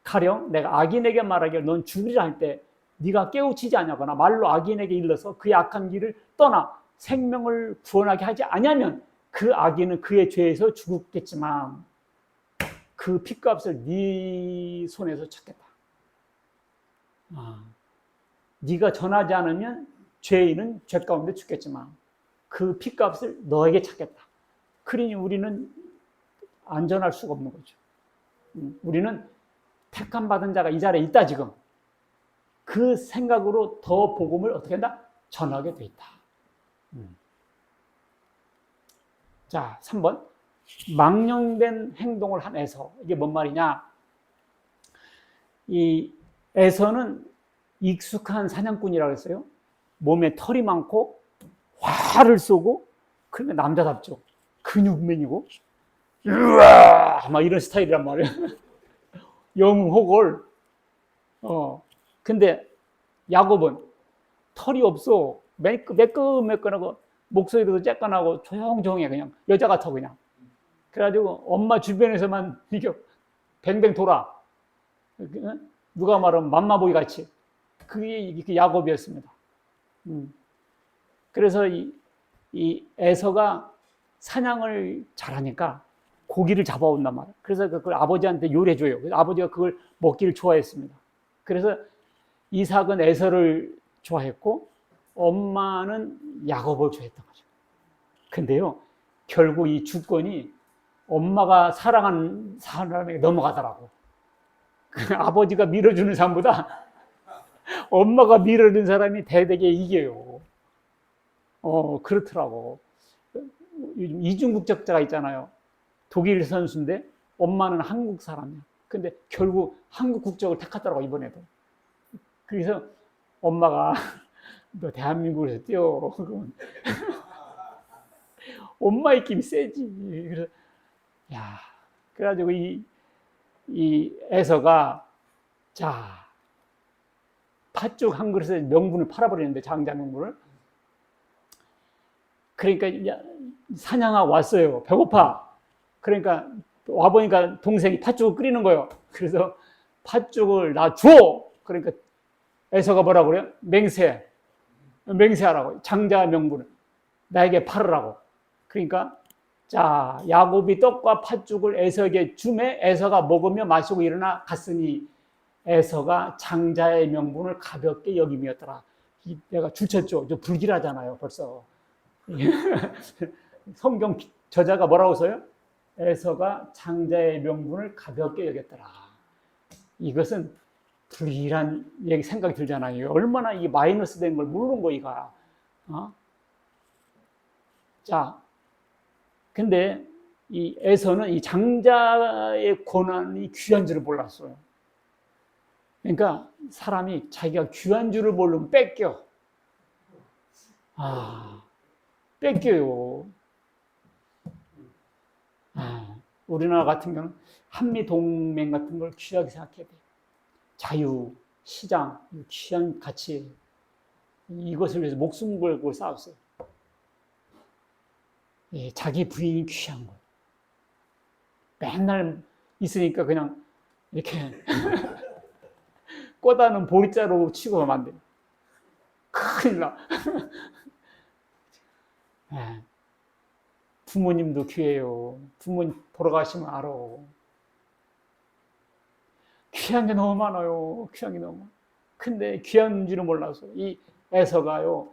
Speaker 1: 가령 내가 악인에게 말하기를 넌 죽으리라 할 때 네가 깨우치지 않냐거나 말로 악인에게 일러서 그의 악한 길을 떠나 생명을 구원하게 하지 않으면 그 악인은 그의 죄에서 죽겠지만 그 핏값을 네 손에서 찾겠다. 네가 전하지 않으면 죄인은 죄 가운데 죽겠지만 그 핏값을 너에게 찾겠다. 그러니 우리는 안전할 수가 없는 거죠. 우리는 택함 받은 자가 이 자리에 있다 지금. 그 생각으로 더 복음을 어떻게 한다? 전하게 돼 있다. 자, 3번. 망령된 행동을 한 에서. 이게 뭔 말이냐? 이 에서는 익숙한 사냥꾼이라고 했어요. 몸에 털이 많고 화를 쏘고 그러니까 남자답죠. 근육맨이고 으아 막 이런 스타일이란 말이에요. 영호골. 근데 야곱은 털이 없어. 매끈매끈하고 목소리도 쬐끈하고 조용조용해. 그냥 여자 같아 그냥. 그래가지고 엄마 주변에서만 이게 뱅뱅 돌아. 누가 말하면 맘마보이 같이. 그게 야곱이었습니다. 그래서 이 에서가 사냥을 잘하니까 고기를 잡아온단 말이에요. 그래서 그걸 아버지한테 요리해줘요. 그래서 아버지가 그걸 먹기를 좋아했습니다. 그래서 이삭은 에서를 좋아했고 엄마는 야곱을 좋아했던 거죠. 근데요, 결국 이 주권이 엄마가 사랑하는 사람에게 넘어가더라고. 아버지가 밀어주는 사람보다 엄마가 밀어주는 사람이 대대게 이겨요. 그렇더라고. 요즘 이중국적자가 있잖아요. 독일 선수인데 엄마는 한국 사람이야. 근데 결국 한국 국적을 택하더라고, 이번에도. 그래서 엄마가 너 대한민국에서 뛰어. 엄마 입김이 세지. 그래서 야, 그래가지고 이 에서가 자 팥죽 한 그릇에 명분을 팔아버리는데 장자 명분을. 그러니까 사냥하고 왔어요. 배고파. 그러니까 와보니까 동생이 팥죽을 끓이는 거예요. 그래서 팥죽을 나 줘. 그러니까 에서가 뭐라고 그래요? 맹세하라고. 장자 명분을 나에게 팔으라고. 그러니까 자 야곱이 떡과 팥죽을 에서에게 주매 에서가 먹으며 마시고 일어나 갔으니 에서가 장자의 명분을 가볍게 여김이었더라. 내가 줄쳤죠. 좀 불길하잖아요 벌써. 성경 저자가 뭐라고 써요? 에서가 장자의 명분을 가볍게 여겼더라. 이것은 불길한 생각이 들잖아요. 얼마나 이게 마이너스 된 걸 모르는 거 이가. 자, 근데 이 에서는 이 장자의 권한이 귀한 줄을 몰랐어요. 그러니까 사람이 자기가 귀한 줄을 모르면 뺏겨. 뺏겨요. 우리나라 같은 경우는 한미동맹 같은 걸 귀하게 생각해야 돼요. 자유, 시장, 귀한 가치. 이것을 위해서 목숨 걸고 싸웠어요. 예, 자기 부인이 귀한 거예요. 맨날 있으니까 그냥 이렇게 꼬다는 보리자루 치고 하면 안 돼요. 큰일 나. 예. 부모님도 귀해요. 부모님 돌아가시면 알아. 귀한 게 너무 많아요. 귀한 게 너무 많아요. 근데 귀한 줄은 몰라서 이 에서가요,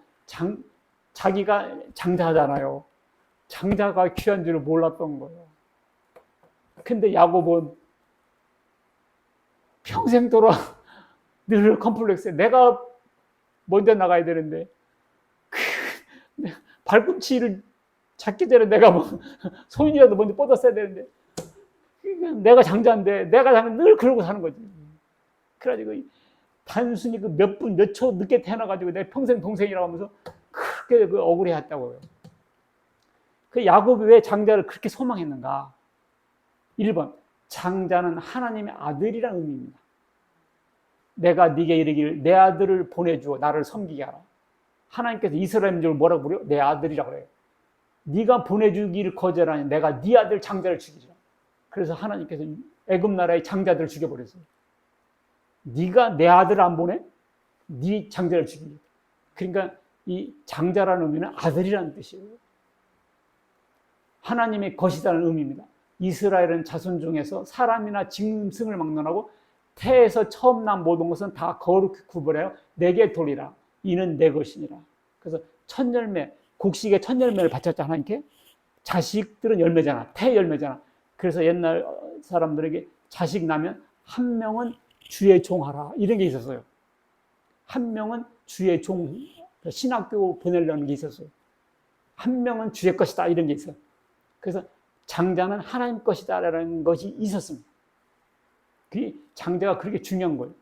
Speaker 1: 자기가 장자잖아요. 장자가 귀한 줄을 몰랐던 거예요. 근데 야곱은 평생 돌아 늘 컴플렉스에 내가 먼저 나가야 되는데 발꿈치를 잡기 전에 내가 손이라도 먼저 뻗었어야 되는데 내가 장자인데 내가 늘 그러고 사는 거지. 그래가지고 단순히 그 몇 분, 몇 초 늦게 태어나가지고 내 평생 동생이라고 하면서 크게 억울해했다고요. 그 야곱이 왜 장자를 그렇게 소망했는가? 1번, 장자는 하나님의 아들이라는 의미입니다. 내가 네게 이르기를 내 아들을 보내주어 나를 섬기게 하라. 하나님께서 이스라엘 민족을 뭐라고 부르요? 내 아들이라고 그래요. 네가 보내주기를 거절하니 내가 네 아들 장자를 죽이리라. 그래서 하나님께서 애굽 나라의 장자들을 죽여버렸어요. 네가 내 아들을 안 보내? 네 장자를 죽이리라. 그러니까 이 장자라는 의미는 아들이라는 뜻이에요. 하나님의 것이라는 의미입니다. 이스라엘은 자손 중에서 사람이나 짐승을 막론하고 태에서 처음 난 모든 것은 다 거룩히 구별하여 내게 돌리라. 이는 내 것이니라. 그래서 첫 열매, 곡식의 첫 열매를 바쳤잖아, 하나님께. 자식들은 열매잖아, 태열매잖아. 그래서 옛날 사람들에게 자식 나면 한 명은 주의 종하라, 이런 게 있었어요. 한 명은 주의 종, 신학교 보내려는 게 있었어요. 한 명은 주의 것이다, 이런 게 있어요. 그래서 장자는 하나님 것이다라는 것이 있었습니다. 그게 장자가 그렇게 중요한 거예요.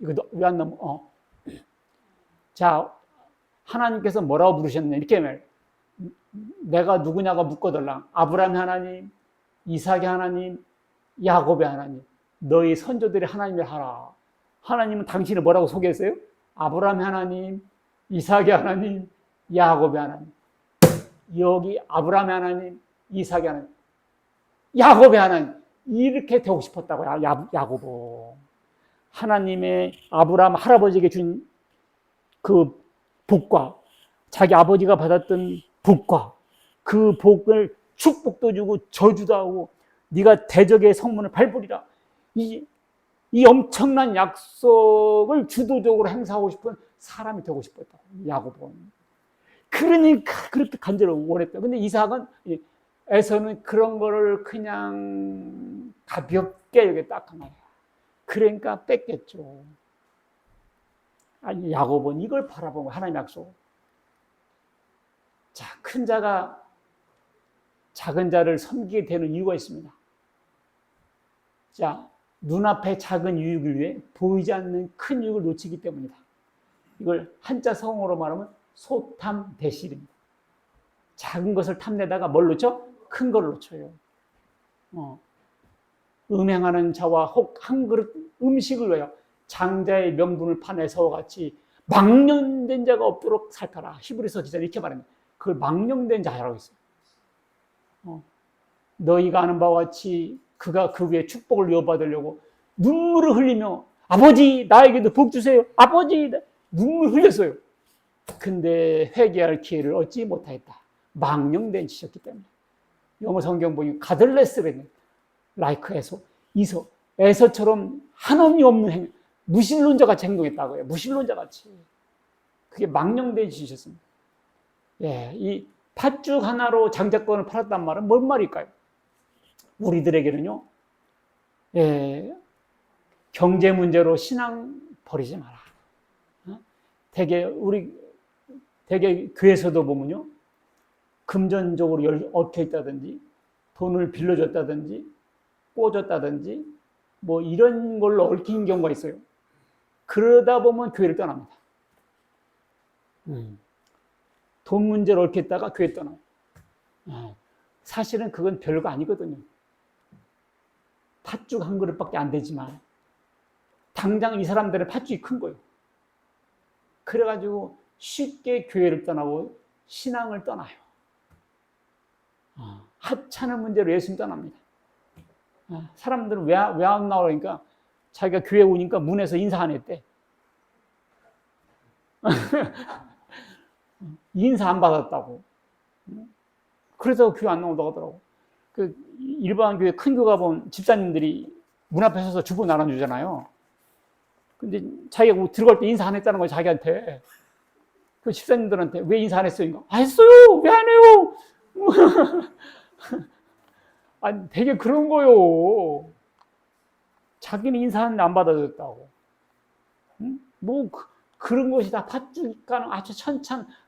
Speaker 1: 이거 왜 안 넘어? 자, 하나님께서 뭐라고 부르셨냐, 이렇게 말. 내가 누구냐고 묻거들라. 아브라함 하나님, 이삭의 하나님, 야곱의 하나님, 너희 선조들의 하나님을 하라. 하나님은 당신을 뭐라고 소개했어요? 아브라함 하나님, 이삭의 하나님, 야곱의 하나님. 여기 아브라함의 하나님, 이삭의 하나님, 야곱의 하나님, 이렇게 되고 싶었다고. 야곱은 하나님의 아브라함 할아버지에게 준 그 복과 자기 아버지가 받았던 복과 그 복을 축복도 주고 저주도 하고 네가 대적의 성문을 밟으리라, 이 엄청난 약속을 주도적으로 행사하고 싶은 사람이 되고 싶었다고, 야곱은. 그러니까 그렇게 간절히 원했다. 근데 이삭은, 에서는 그런 거를 그냥 가볍게 여겼다 말이야. 그러니까 뺏겼죠. 아니, 야곱은 이걸 바라보고 하나님 약속. 자, 큰 자가 작은 자를 섬기게 되는 이유가 있습니다. 자, 눈앞의 작은 유익을 위해 보이지 않는 큰 유익을 놓치기 때문이다. 이걸 한자 성어로 말하면 소탐대실입니다. 작은 것을 탐내다가 뭘 놓쳐? 큰 걸 놓쳐요. 음행하는 자와 혹 한 그릇 음식을 위하여 장자의 명분을 판 에서와 같이 망령된 자가 없도록 살펴라. 히브리서 기자는 이렇게 말합니다. 그걸 망령된 자라고 했어요. 너희가 아는 바와 같이 그가 그 위에 축복을 이어받으려고 눈물을 흘리며 아버지 나에게도 복 주세요. 아버지, 눈물 흘렸어요. 근데 회개할 기회를 얻지 못하였다. 망령된 짓이었기 때문에. 영어 성경 보니 가들레스라는 라이크 에서, 에서처럼 한없이 없는 행위, 무신론자같이 행동했다고요. 무신론자같이. 그게 망령된 짓이었습니다. 예, 이 팥죽 하나로 장자권을 팔았단 말은 뭔 말일까요? 우리들에게는요, 예, 경제 문제로 신앙 버리지 마라. 되게 교회에서도 보면요, 금전적으로 얽혀 있다든지, 돈을 빌려줬다든지, 꿔줬다든지, 뭐 이런 걸로 얽힌 경우가 있어요. 그러다 보면 교회를 떠납니다. 돈 문제로 얽혔다가 교회 떠나요. 사실은 그건 별거 아니거든요. 팥죽 한 그릇밖에 안 되지만 당장 이 사람들은 팥죽이 큰 거예요. 그래가지고 쉽게 교회를 떠나고 신앙을 떠나요. 하찮은 문제로 예수님 떠납니다. 사람들은 왜 안 나오니까 자기가 교회 오니까 문에서 인사 안 했대. 인사 안 받았다고. 그래서 교회 안 나온다고 하더라고. 그 일반 교회 큰 교회 가보면 집사님들이 문 앞에 서서 주보 나눠주잖아요. 근데 자기가 뭐 들어갈 때 인사 안 했다는 거야, 자기한테. 그 집사님들한테 왜 인사 안 했어요? 했어요! 왜 안 해요? 아니, 되게 그런 거요. 자기는 인사는 안 받아줬다고. 뭐, 그런 것이 다 팥죽가는 아주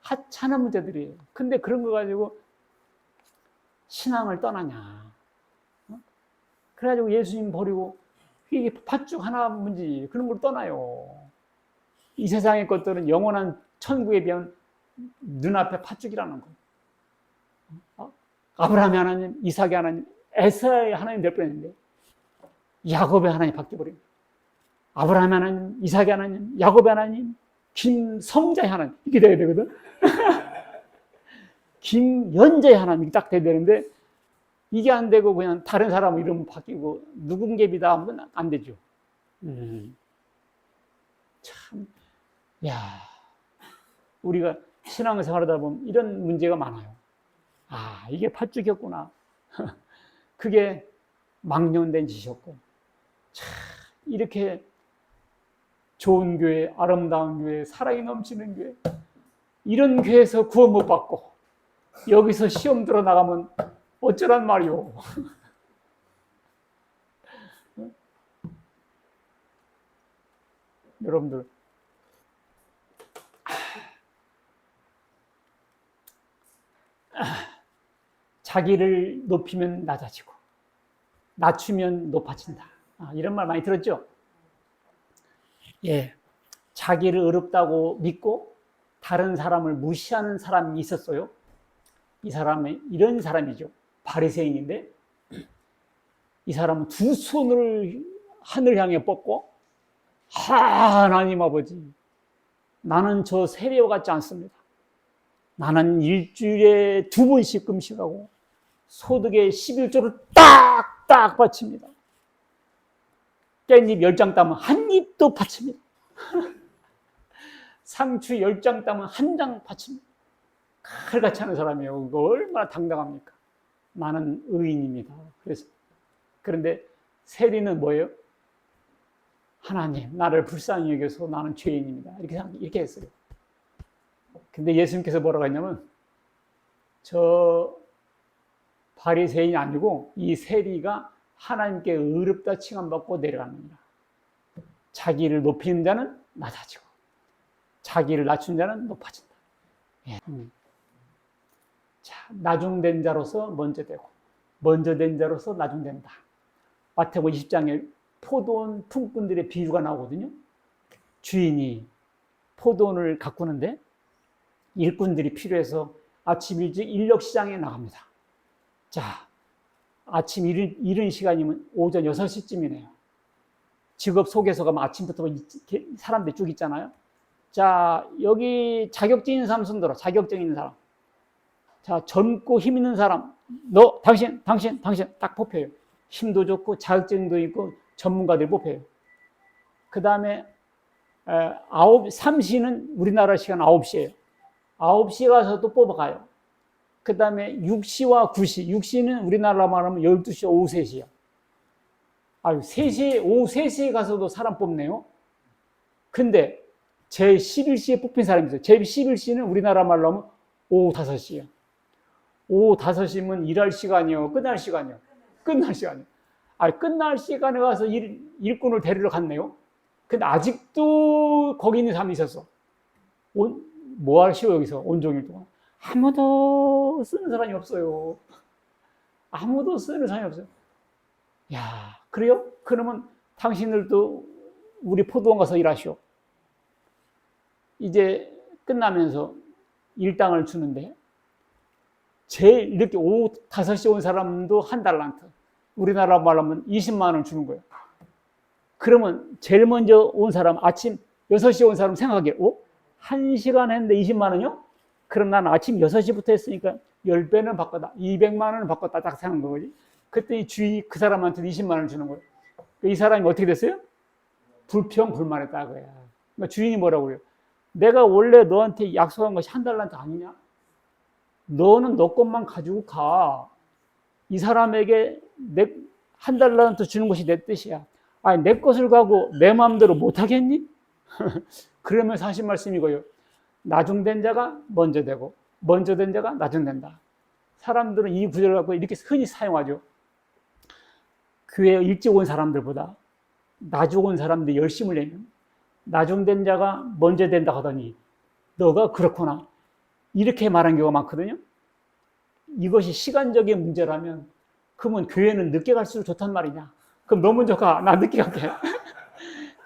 Speaker 1: 하찮은 문제들이에요. 근데 그런 거 가지고 신앙을 떠나냐. 그래가지고 예수님 버리고, 이게 팥죽 하나 문제, 그런 걸 떠나요. 이 세상의 것들은 영원한 천국에 비하면 눈앞에 팥죽이라는 거예요. 아브라함의 하나님, 이삭의 하나님, 에사의 하나님 될 뻔했는데 야곱의 하나님 바뀌어버립니다. 아브라함의 하나님, 이삭의 하나님, 야곱의 하나님, 김성자의 하나님, 이렇게 돼야 되거든. 김연자의 하나님, 이렇게 딱 돼야 되는데 이게 안 되고 그냥 다른 사람 이름 바뀌고 누군게비다 하면 안 되죠. 참, 우리가 신앙을 생활하다 보면 이런 문제가 많아요. 이게 팥죽이었구나. 그게 망령된 짓이었고, 참 이렇게 좋은 교회, 아름다운 교회, 사랑이 넘치는 교회, 이런 교회에서 구원 못 받고 여기서 시험 들어 나가면 어쩌란 말이오. 여러분들, 자기를 높이면 낮아지고 낮추면 높아진다. 이런 말 많이 들었죠? 예, 자기를 어렵다고 믿고 다른 사람을 무시하는 사람이 있었어요. 이 사람은 이런 사람이죠. 바리새인인데 이 사람은 두 손을 하늘 향해 뻗고 하나님 아버지, 나는 저 세례와 같지 않습니다. 나는 일주일에 2번씩 금식하고 소득의 11조를 딱딱 바칩니다. 깻잎 10장 따면 한 입도 바칩니다. 상추 10장 따면 한 장 바칩니다. 칼같이 하는 사람이에요. 이거 얼마나 당당합니까? 나는 의인입니다. 그런데 세리는 뭐예요? 하나님, 나를 불쌍히 여겨서 나는 죄인입니다. 이렇게 했어요. 근데 예수님께서 뭐라고 했냐면, 저 바리새인이 아니고 이 세리가 하나님께 의롭다 칭함받고 내려갑니다. 자기를 높이는 자는 낮아지고 자기를 낮춘 자는 높아진다. 예. 자, 나중된 자로서 먼저 되고 먼저 된 자로서 나중된다. 마태복음 20장에 포도원 품꾼들의 비유가 나오거든요. 주인이 포도원을 가꾸는데 일꾼들이 필요해서 아침 일찍 인력시장에 나갑니다. 자, 아침 이른 시간이면 오전 6시쯤이네요. 직업 소개서 가면 아침부터 사람들이 쭉 있잖아요. 자, 여기 자격증 있는 사람 손들어. 자격증 있는 사람. 자, 젊고 힘 있는 사람. 너, 당신 딱 뽑혀요. 힘도 좋고 자격증도 있고 전문가들 뽑혀요. 그 다음에 3시는 우리나라 시간 9시예요. 9시에 가서 또 뽑아가요. 그 다음에 6시와 9시. 6시는 우리나라 말하면 12시, 오후 3시요. 오후 3시에 가서도 사람 뽑네요. 근데 제 11시에 뽑힌 사람이 있어요. 제 11시는 우리나라 말로 하면 오후 5시요. 오후 5시면 일할 시간이요? 끝날 시간이요? 끝날 시간이요. 끝날 시간에 가서 일꾼을 데리러 갔네요. 근데 아직도 거기 있는 사람이 있었어. 뭐 하시오, 여기서 온종일 동안? 아무도 쓰는 사람이 없어요. 아무도 쓰는 사람이 없어요. 야, 그래요? 그러면 당신들도 우리 포도원 가서 일하시오. 이제 끝나면서 일당을 주는데, 제일 이렇게 오후 5시에 온 사람도 한 달란트. 우리나라 말로 하면 20만 원 주는 거예요. 그러면 제일 먼저 온 사람, 아침 6시에 온 사람 생각하기에, 1시간 했는데 20만 원이요? 그럼 나는 아침 6시부터 했으니까 10배는 바꿨다. 200만 원은 바꿨다. 딱 생각한 거지. 그때 이 주위 그 사람한테 20만 원을 주는 거예요. 이 사람이 어떻게 됐어요? 불평불만했다. 그거야. 그러니까 주인이 뭐라고 그래요? 내가 원래 너한테 약속한 것이 한 달란트 아니냐? 너는 너 것만 가지고 가. 이 사람에게 한 달란트 주는 것이 내 뜻이야. 내 것을 가고 내 마음대로 못하겠니? 그러면서 하신 말씀이 이거예요. 나중된 자가 먼저 되고 먼저 된 자가 나중된다. 사람들은 이 구절을 갖고 이렇게 흔히 사용하죠. 교회에 일찍 온 사람들보다 나중 온 사람들이 열심을 내면 나중된 자가 먼저 된다 하더니 너가 그렇구나. 이렇게 말한 경우가 많거든요. 이것이 시간적인 문제라면 그러면 교회는 늦게 갈수록 좋단 말이냐. 그럼 너 먼저 가. 나 늦게 갈게.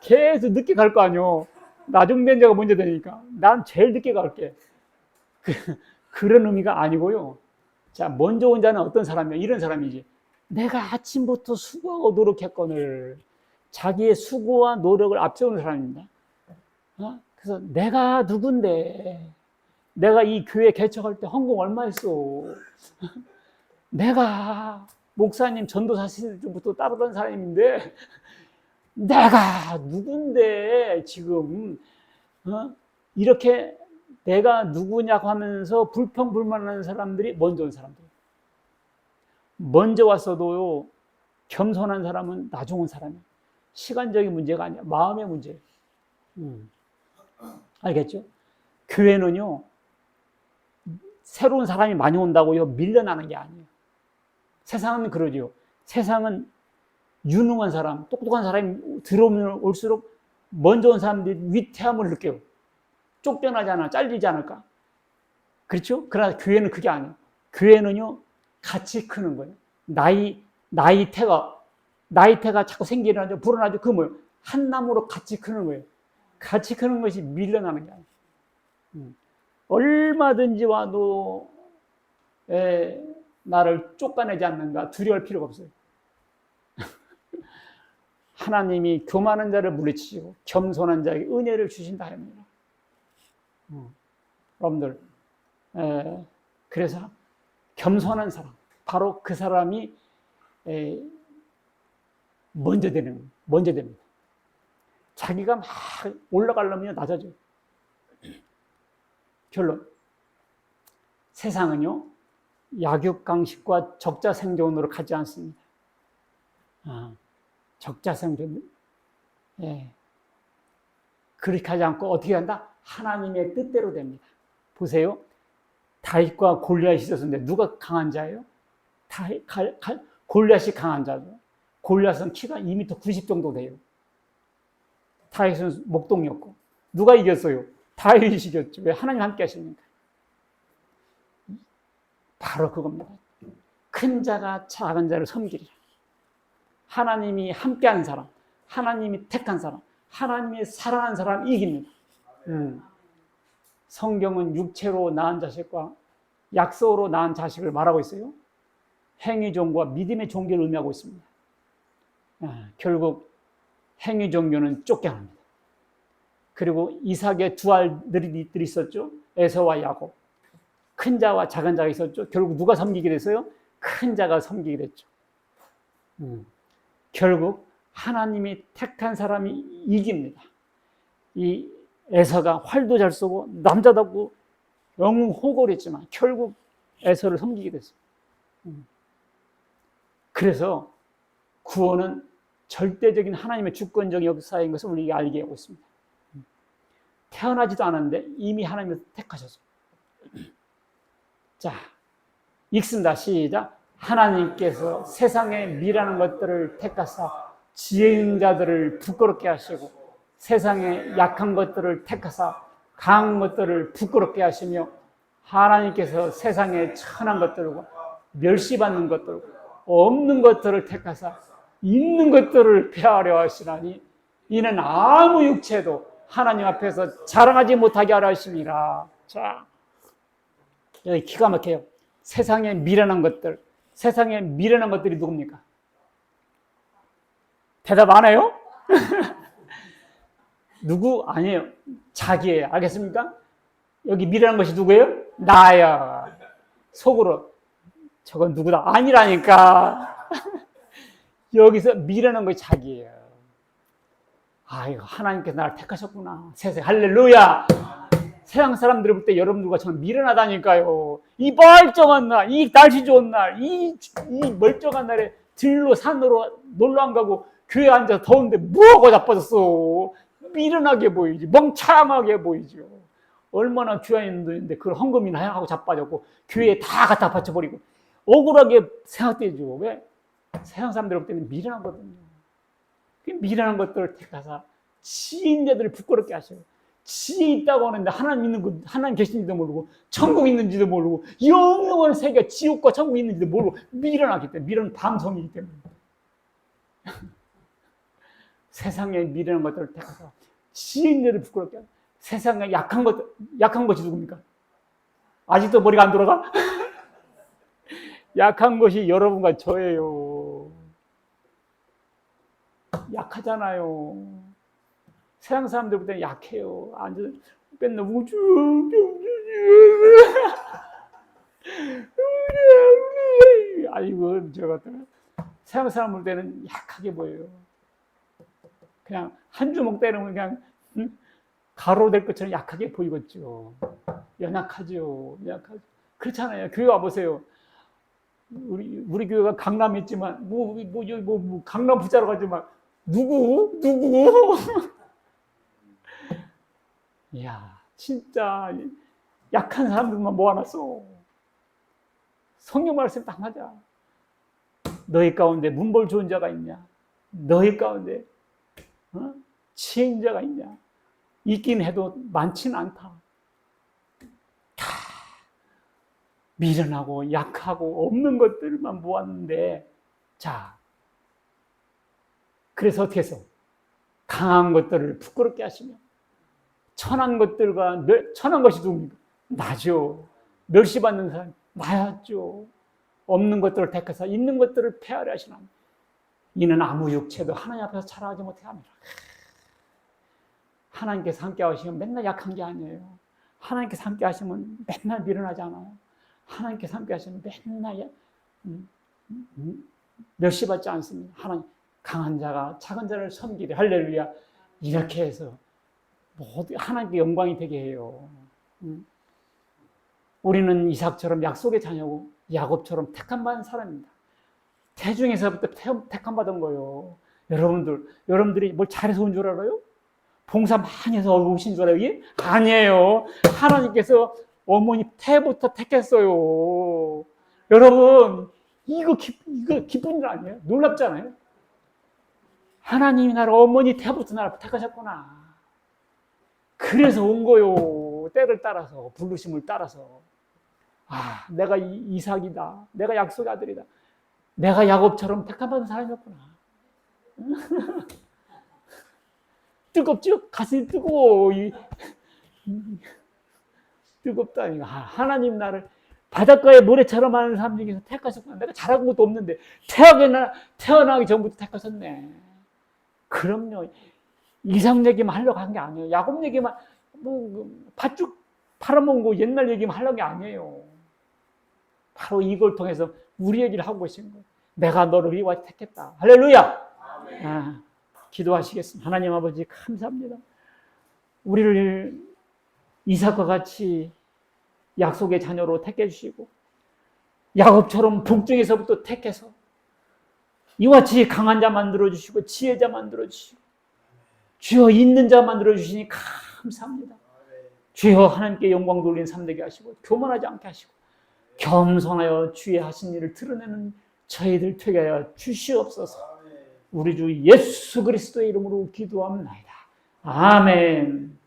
Speaker 1: 계속 늦게 갈 거 아니오. 나중된 자가 먼저 되니까 난 제일 늦게 갈게. 그런 의미가 아니고요. 자, 먼저 온 자는 어떤 사람이야? 이런 사람이지. 내가 아침부터 수고하고 노력했거늘. 자기의 수고와 노력을 앞세우는 사람입니다. 그래서 내가 누군데, 내가 이 교회 개척할 때 헌금 얼마 했어? 내가 목사님 전도사 시절 때부터 따르던 사람인데 내가 누군데 지금 이렇게 내가 누구냐고 하면서 불평불만하는 사람들이 먼저 온 사람들. 먼저 왔어도요, 겸손한 사람은 나중 온 사람이에요. 시간적인 문제가 아니야. 마음의 문제예요. 알겠죠? 교회는요, 새로운 사람이 많이 온다고요, 밀려나는 게 아니에요. 세상은 그러죠. 세상은 유능한 사람, 똑똑한 사람이 들어오면 올수록 먼저 온 사람들이 위태함을 느껴요. 쫓겨나지 않아, 잘리지 않을까. 그렇죠? 그러나 교회는 그게 아니에요. 교회는요, 같이 크는 거예요. 나이테가 자꾸 생기나죠, 불어나죠. 그 뭐예요? 한 나무로 같이 크는 거예요. 같이 크는 것이 밀려나는 게 아니에요. 얼마든지 와도 나를 쫓아내지 않는가 두려울 필요가 없어요. 하나님이 교만한 자를 물리치시고 겸손한 자에게 은혜를 주신다 합니다. 여러분들, 그래서 겸손한 사람, 바로 그 사람이 먼저 됩니다. 자기가 막 올라가려면 낮아져요. 결론, 세상은요, 약육강식과 적자생존으로 가지 않습니다. 적자생존, 그렇게 하지 않고 어떻게 한다? 하나님의 뜻대로 됩니다. 보세요. 다윗과 골리앗이 있었는데 누가 강한 자예요? 골리앗이 강한 자죠. 골리앗은 키가 2m 90 정도 돼요. 다윗은 목동이었고. 누가 이겼어요? 다윗이 이겼죠. 왜? 하나님 함께 하시니까. 바로 그겁니다. 큰 자가 작은 자를 섬기리라. 하나님이 함께하는 사람, 하나님이 택한 사람, 하나님이 사랑하는 사람 이깁니다. 성경은 육체로 낳은 자식과 약속으로 낳은 자식을 말하고 있어요. 행위 종교와 믿음의 종교를 의미하고 있습니다. 결국 행위 종교는 쫓겨납니다. 그리고 이삭의 두 아들이 있었죠. 에서와 야곱. 큰 자와 작은 자가 있었죠. 결국 누가 섬기게 됐어요? 큰 자가 섬기게 됐죠. 결국 하나님이 택한 사람이 이깁니다. 이 에서가 활도 잘 쏘고 남자답고 영웅 호걸했지만 결국 에서를 섬기게 됐어요. 그래서 구원은 절대적인 하나님의 주권적 역사인 것을 우리가 알게 하고 있습니다. 태어나지도 않았는데 이미 하나님이 택하셨어요. 자, 읽습니다. 시작. 하나님께서 세상에 미라는 것들을 택하사 지혜 있는 자들을 부끄럽게 하시고 세상에 약한 것들을 택하사 강한 것들을 부끄럽게 하시며 하나님께서 세상에 천한 것들과 멸시받는 것들과 없는 것들을 택하사 있는 것들을 폐하려 하시나니 이는 아무 육체도 하나님 앞에서 자랑하지 못하게 하려 하심이라. 자, 여기 기가 막혀요. 세상에 미련한 것들, 세상에 미련한 것들이 누굽니까? 대답 안 해요? 누구? 아니에요. 자기예요. 알겠습니까? 여기 미련한 것이 누구예요? 나야. 속으로 저건 누구다? 아니라니까. 여기서 미련한 것이 자기예요. 아이고, 하나님께서 나를 택하셨구나. 세상 할렐루야. 세상 사람들이 볼 때 여러분들과 저는 미련하다니까요. 이 멀쩡한 날, 이 날씨 좋은 날, 이 멀쩡한 날에 들로 산으로 놀러 안 가고 교회 앉아서 더운데 뭐하고 자빠졌어. 미련하게 보이지. 멍청하게 보이죠. 얼마나 귀한 일인데 그걸 헌금이나 하고 자빠졌고 교회에 다 갖다 바쳐버리고 억울하게 생각되죠. 왜? 세상 사람들 볼 때는 미련하거든요. 미련한 것들을 택하사 지인 자들을 부끄럽게 하셔요. 지혜 있다고 하는데 하나님 믿는 거, 하나님 계신지도 모르고 천국 있는지도 모르고 영원한 세계 지옥과 천국 있는지도 모르고 미련하기 때문에 미련은 방송이기 때문에 세상에 미련한 것들을 택하사 지인들을 부끄럽게 하고 세상에 약한 것이 누굽니까? 아직도 머리가 안 돌아가? 약한 것이 여러분과 저예요. 약하잖아요. 세상 사람들 볼 때는 약해요. 앉아서 맨날 우주 아이고 저 같은 세상 사람 볼 때는 약하게 보여요. 그냥 한 주먹 때리면 그냥 가로될 것처럼 약하게 보이겠죠. 연약하죠. 그렇잖아요. 교회 와보세요. 우리 교회가 강남에 있지만 뭐 강남 부자로 가지만 누구? 이야, 진짜 약한 사람들만 모아놨어. 성경 말씀 딱 맞아. 너희 가운데 문벌 좋은 자가 있냐? 너희 가운데 지혜인 자가 있냐? 있긴 해도 많지는 않다. 다 미련하고 약하고 없는 것들만 모았는데, 자, 그래서 어떻게 해서 강한 것들을 부끄럽게 하시며 천한 것들과 천한 것이 누굽니까? 나죠. 멸시받는 사람 나였죠. 없는 것들을 택해서 있는 것들을 폐하려 하시나. 이는 아무 육체도 하나님 앞에서 자랑하지 못해 합니다. 하나님께서 함께 하시면 맨날 약한 게 아니에요. 하나님께서 함께 하시면 맨날 미련하지 않아요. 하나님께서 함께 하시면 맨날 멸시받지 않습니다. 하나님, 강한 자가 작은 자를 섬기되 할렐루야. 이렇게 해서 모두 하나님께 영광이 되게 해요. 우리는 이삭처럼 약속의 자녀고 야곱처럼 택함받은 사람입니다. 태중에서부터 택함받은 거예요. 여러분들이 뭘 잘해서 온 줄 알아요? 봉사 많이 해서 오신 줄 알아요? 이게? 아니에요. 하나님께서 어머니 태부터 택했어요. 여러분, 이거 기쁜 일 아니에요? 놀랍잖아요? 하나님이 나를 어머니 태부터 나를 택하셨구나. 그래서 온 거요. 때를 따라서, 부르심을 따라서. 아, 내가 이삭이다. 내가 약속의 아들이다. 내가 야곱처럼 택함받은 사람이었구나. 뜨겁죠? 가슴이 뜨거워. 뜨겁다. 하나님 나를 바닷가의 모래처럼 하는 사람 중에서 택하셨구나. 내가 잘한 것도 없는데 태어나기 전부터 택하셨네. 그럼요. 이삭 얘기만 하려고 한 게 아니에요. 야곱 얘기만 팥죽 팔아먹은 거 옛날 얘기만 하려고 한 게 아니에요. 바로 이걸 통해서 우리 얘기를 하고 계신 거예요. 내가 너를 이와 택했다. 할렐루야. 기도하시겠습니다. 하나님 아버지 감사합니다. 우리를 이삭과 같이 약속의 자녀로 택해 주시고 야곱처럼 복중에서부터 택해서 이와 같이 강한 자 만들어 주시고 지혜자 만들어 주시고 주여 있는 자 만들어 주시니 감사합니다. 주여 하나님께 영광 돌리는 삶 되게 하시고 교만하지 않게 하시고 겸손하여 주의 하신 일을 드러내는 저희들 되게 하여 주시옵소서. 우리 주 예수 그리스도의 이름으로 기도합니다. 아멘.